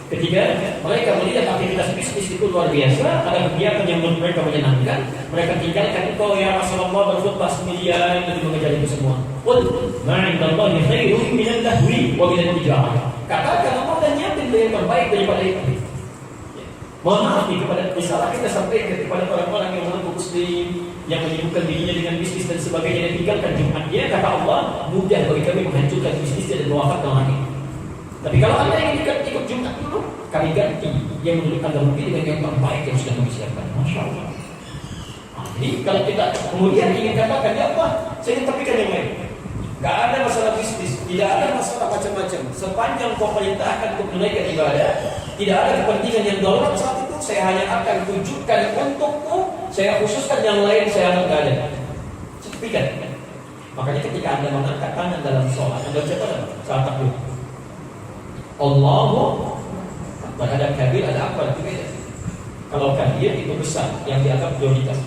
Ketika mereka melihat aktivitas bisnis itu luar biasa, ada kegiatan yang menurut mereka menyenangkan, mereka tinggalkan itu ya Rasulullah berkhutbah sendirian dan mengejar itu semua. Qul ma'indallahi khairun minal lahwi wa minat tijarah. Katakan Allah dan nyiapin yang terbaik daripada itu. Mohon maaf nih kepada risalah kita sampaikan kepada orang-orang yang mengaku muslim, yang menyibukkan dirinya dengan bisnis dan sebagainya dan tinggalkan Jumatnya, kata Allah, mudah bagi kami menghancurkan bisnisnya dan mewafatkan lagi. Tapi kalau anda ingin ikut Jumat dulu, kami ganti yang menurut anda mungkin dengan yang terbaik yang sudah kami siapkan. Masya Allah. Jadi kalau kita kemudian ingin katakan, ya Allah, saya ingin tepikan yang lain. Gak ada masalah bisnis, tidak ada masalah macam-macam. Sepanjang kau perintahkan untuk menaikkan ibadah, tidak ada kepentingan yang darurat saat itu, saya hanya akan tunjukkan untukmu, saya khususkan yang lain, saya anggap gak ada. Tepikan. Makanya ketika anda mengangkat tangan dalam sholat, anda ucap apa? Saat takbir. Allahu Akbar, ada kabir, ada akbar, itu beda. Kalau kabir itu besar, yang dianggap prioritas.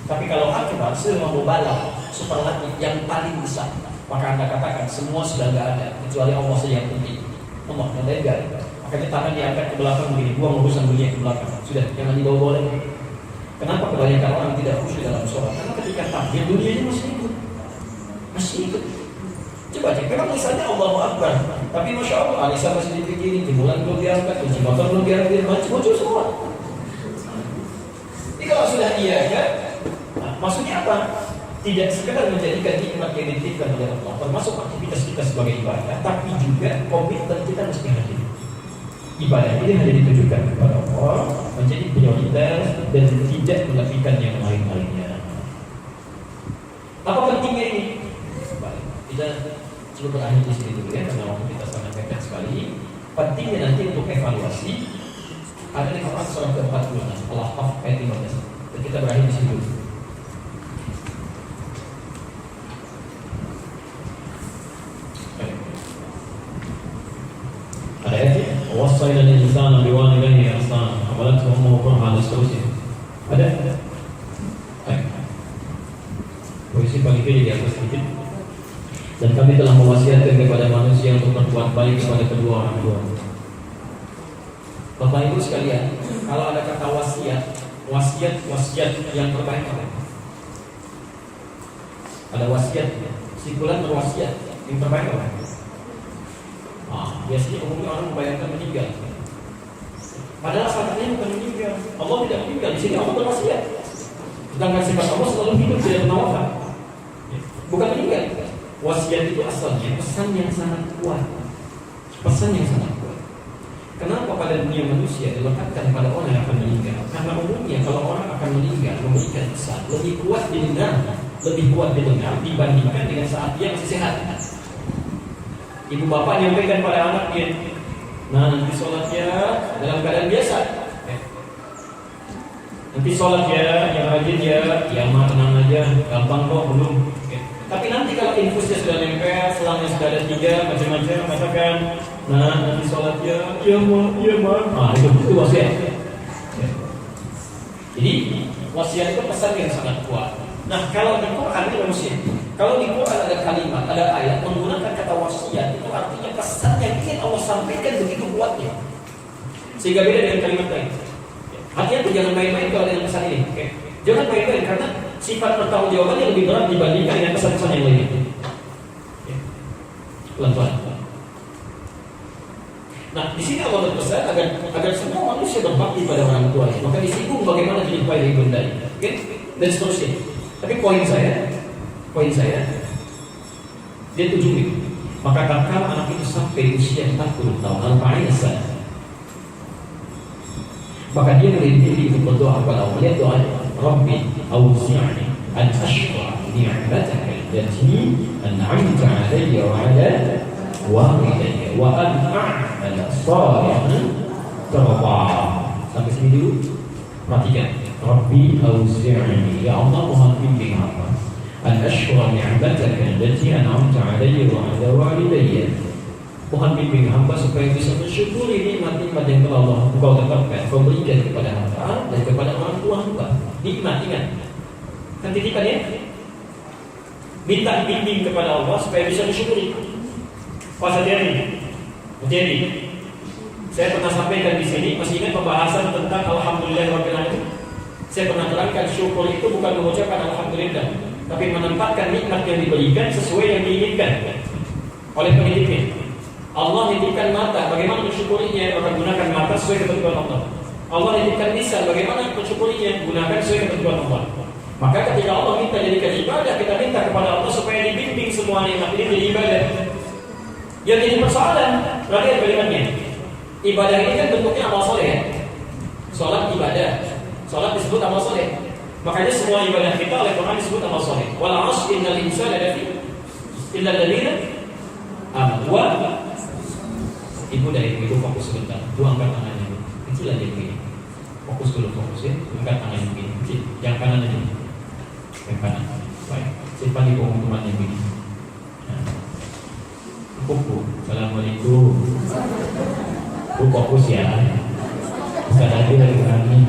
Tapi kalau akbar, semua mubalah, superlatif yang paling besar, maka anda katakan semua sudah tidak ada, kecuali Allah saja yang penting. Allah yang lain tidak ada. Makanya tangan diangkat ke belakang begini, buang urusan dunia ke belakang. Sudah, jangan dibawa-bawa lagi. Kenapa kebanyakan orang tidak khusyuk dalam sholat? Karena ketika takbir dunianya masih ikut. Coba cek, memang misalnya Allahu Akbar, tapi Masya Allah, Alisa masih dipikirin, timulan belum diangkat, kunci motor belum diambil, macam-macam semua. Jadi kalau sudah iya kan, maksudnya apa? Tidak sekedar menjadikan nikmat yang dititipkan oleh Allah, termasuk aktivitas kita sebagai ibadah, tapi juga komitmen kita mesti hadir. Ibadah ini hanya ditujukan kepada Allah, menjadi prioritas dan tidak melakukan yang lain-lainnya. Apa pentingnya ini? Baik, kita coba berakhir di sini dulu ya, karena waktu kita sangat mepet sekali. Pentingnya nanti untuk evaluasi ada di Quran surah ke-40 Al-Ahqaf ayat 15. Dan kita berakhir di sini dulu. Ada ayatnya, "Wassayna al-insana biwalidayhi ihsana, hamalathu ummuhu kurhan", dan seterusnya. Ada? Baik. Posisi paling kiri di atas sedikit. Dan kami telah mewasiatkan kepada manusia untuk berbuat baik kepada kedua orang tua. Bapak Ibu sekalian, kalau ada kata wasiat yang terbaik apa? Ada wasiat, simpulan berwasiat yang terbaik apa? Biasanya umumnya orang membayangkan meninggal. Padahal saatnya bukan meninggal. Allah tidak meninggal. Di sini Allah berwasiat. Sedangkan sifat Allah selalu hidup, tidak pernah wafat. Bukan meninggal. Wasiat itu asalnya pesan yang sangat kuat. Pesan yang sangat kuat. Kenapa pada dunia manusia dilekatkan pada orang yang akan meninggal? Karena umumnya kalau orang akan meninggal memberikan pesan lebih kuat didengar dibandingkan dengan saat dia masih sehat. Ibu bapak nyampaikan pada anaknya, nah nanti sholatnya dalam keadaan biasa. Nanti sholatnya yang rajin ya mah tenang aja, gampang kok belum. Tapi nanti kalau infusnya sudah nempel, selangnya sudah ada 3 macam-macam, katakan, nah nanti sholatnya iya mah. Nah itu wasiat. Jadi wasiat itu pesan yang sangat kuat. Nah kalau di Quran itu wasiat. Kalau di Quran ada kalimat, ada ayat menggunakan kata wasiat, itu artinya pesan yang ingin Allah sampaikan begitu kuatnya. Sehingga beda dengan kalimat lain. Artinya itu jangan main-main kalau dengan pesan ini. Okay? Jangan main-main karena sifat pertanggungjawabannya lebih berat dibandingkan dengan pesan-pesan yang lain. Okay? Pelan-pelan. Nah, di sini Allah berpesan agar semua manusia berbakti pada orang tuanya. Maka disinggung bagaimana jadi baik ibunda, okay? Dan seterusnya. Tapi poin saya dia tujuh. Maka tatkala anak itu sampai usia 40 tahun, maka dia mulai diri untuk berdoa kepada Allah. Dia doa, Rabbi awzi'ni an ashkura ni'mataka allati an'amta 'alayya wa 'ala walidayya wa an a'mala shalihan tardah. Sampai sini dulu. Perhatikan. Rabbi awzi'ni, ya Allah mohon bimbing hamba an ashkura ni'mataka allati an'amta 'alayya wa 'ala walidayya. Mohon bimbing hamba supaya bisa mensyukuri nikmat-nikmat yang telah Engkau tetapkan, Engkau berikan kepada hamba dan kepada orang tua hamba. Nikmat, ingat. Kan titipan ya? Minta bimbing kepada Allah supaya bisa mensyukuri. Pas hati-hati. Saya pernah sampaikan di sini, masih ingat pembahasan tentang Alhamdulillahirabbil alamin. Saya pernah terangkan syukur itu bukan mengucapkan alhamdulillah, tapi menempatkan nikmat yang diberikan sesuai yang diinginkan oleh penitipnya. Allah nitipkan mata, bagaimana mensyukurinya? Maka gunakan mata sesuai ketentuan Allah. Allah nitipkan lisan, bagaimana mensyukurinya? Gunakan sesuai ketentuan Allah. Maka ketika Allah minta jadikan ibadah, kita minta kepada Allah supaya dibimbing semua nikmat ini jadi ibadah. Yang jadi persoalan, perhatikan kalimatnya. Ibadah ini kan bentuknya amal soleh ya. Sholat ibadah. Salat disebut amal soleh. Makanya semua ibadah kita oleh Quran disebut amal soleh. Wal 'asri innal insana lafi illa alladziina amanu. Ibu dari ibu fokus sebentar. Ibu angkat tangannya. Kecil aja begini. Fokus dulu, fokus ya. Angkat tangannya begini. Kecil. Yang kanan aja. Yang kanan. Baik. Simpan di punggung temannya begini. Bu. Assalamualaikum. Bu fokus ya. Bukan lagi dari kami.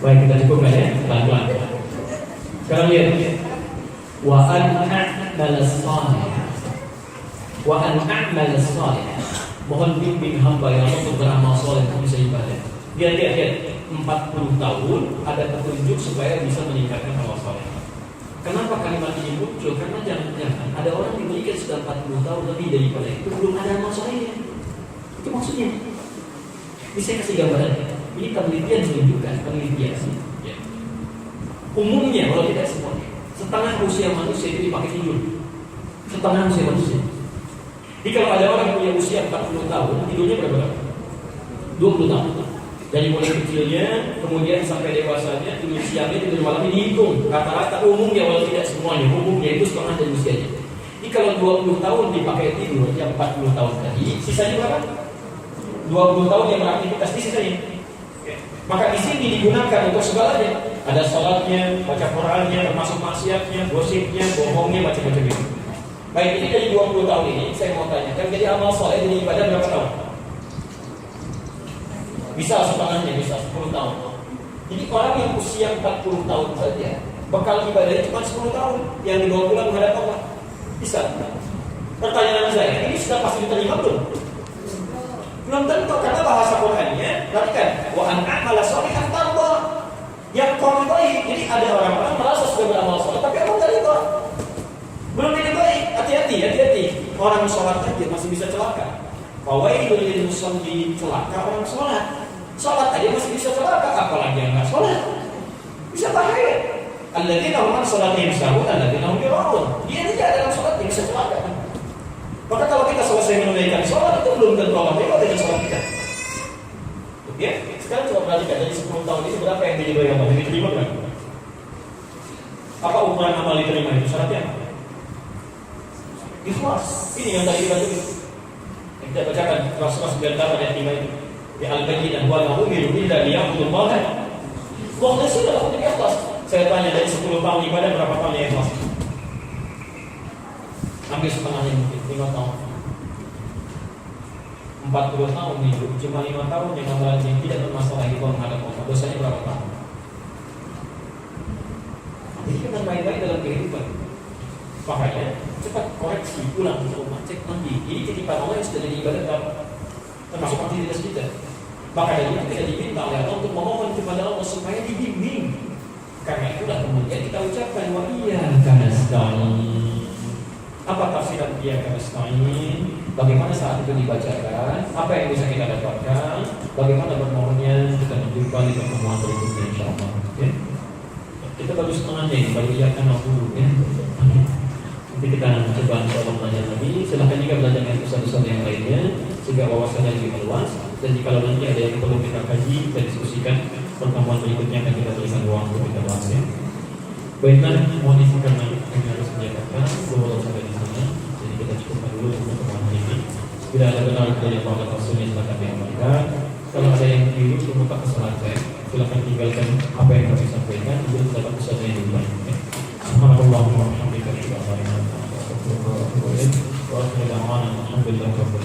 Baik, kita cukupkan ya, pelan-pelan. Sekarang lihat. Wa an a'mal as-salih. Wa an a'mal as-salih. Mohon bimbing hamba yang untuk beramal saleh untuk bisa ibadah. Lihat. 40 tahun ada petunjuk supaya bisa meningkatkan amal saleh. Kenapa kalimat ini muncul? Karena jangan-jangan ada orang yang menikah sudah 40 tahun lebih daripada itu belum ada amal salehnya. Itu maksudnya. Ini saya kasih gambaran. Ini penelitian menunjukkan ya. Umumnya kalau tidak semuanya, setengah usia manusia itu dipakai tidur. Setengah usia manusia. Jadi kalau ada orang yang punya usia 40 tahun, tidurnya berapa? 20 tahun. Dari mulai kecilnya, kemudian sampai dewasanya, tidur siangnya, tidur malamnya dihitung. Rata-rata umumnya, walau tidak semuanya, umumnya itu setengah dari usianya. Jadi kalau 20 tahun dipakai tidur, yang 40 tahun tadi, sisanya berapa? 20 tahun yang beraktivitas di sisanya. Maka di sini digunakan untuk segalanya. Ada salatnya, baca Qur'annya, termasuk maksiatnya, gosipnya, bohongnya, macam-macam itu. Baik, ini dari 20 tahun ini saya mau tanya, kan jadi amal soleh jadi ibadah berapa tahun? Bisa setengahnya, bisa 10 tahun. Jadi orang yang usia 40 tahun saja, bekal ibadahnya cuma 10 tahun yang dibawa pulang menghadap Allah. Bisa. Pertanyaan saya, ini sudah pasti diterima belum? Belum tentu, karena bahasa Qur'annya perhatikan, wa an a'mala sholihan tarda. Yang qardai, jadi ada orang-orang merasa sudah beramal saleh tapi Allah enggak ridha. Belum diridhoi. Hati-hati. Orang sholat aja masih bisa celaka. Fawailul lil musallin, celaka orang sholat. Sholat aja masih bisa celaka, apalagi yang enggak sholat. Bisa bahaya. Alladzina hum an sholatihim sahun, alladzina hum yura'un. Dia aja dalam sholat dia bisa celaka. Maka kalau kita selesai menunaikan sholat itu belum tentu Allah ridha dengan sholat kita. Ya, sekarang coba perhatikan dari 10 tahun ini berapa yang diridhoi Allah? Diterima berapa? Apa ukuran amal diterima itu? Syaratnya apa? Ikhlas. Ini yang tadi kita tulis. Yang kita bacakan Rasulullah 98 ayat 5 itu. Ya al-bayyinah wa la umiru illa liya'budullaha. Waktu itu adalah untuk ikhlas. Saya tanya dari 10 tahun ibadah berapa tahun yang ikhlas? Hampir setengahnya mungkin, 5 tahun 40 tahun hidup, cuma 5 tahun yang amalan yang tidak bermasalah di menghadap Allah. Dosanya berapa tahun? Jadi kita main-main dalam kehidupan. Makanya cepat koreksi, pulang ke rumah, cek lagi. Ini titipan Allah yang sudah jadi ibadah berapa? Termasuk aktivitas kita. Maka dari itu kita diminta oleh Allah untuk memohon kepada Allah supaya dibimbing. Karena itulah kemudian kita ucapkan wa iyyaka nasta'in. Apa tafsiran iyyaka nasta'in? Bagaimana saat itu dibacakan? Apa yang bisa kita dapatkan? Bagaimana bermohonnya? Kita lanjutkan di pertemuan berikutnya insyaallah. Ya. Kita baru setengahnya ini, baru iyyaka na'budu ya. Nanti kita coba belajar lagi. Silahkan juga belajar dengan usaha-usaha yang lainnya sehingga wawasannya lebih meluas. Dan jika nanti ada yang perlu kita kaji dan diskusikan, pertemuan berikutnya akan kita berikan ruang untuk kita bahas ya. Baiklah, mohon izin karena kami harus menjalankan beberapa sampai di sana. Jadi kita cukupkan dulu untuk pertemuan hari ini. Bila ada benar dari Allah Rasulnya silakan diamalkan. Kalau ada yang keliru terbuka kesalahan saya, silakan tinggalkan apa yang kami sampaikan untuk dapat usaha yang lebih baik. Subhanallah wa bihamdihi, asyhadu an la ilaha illa anta, astaghfiruka wa atubu ilaik. Wa akhiru da'wana alhamdulillahi rabbil alamin.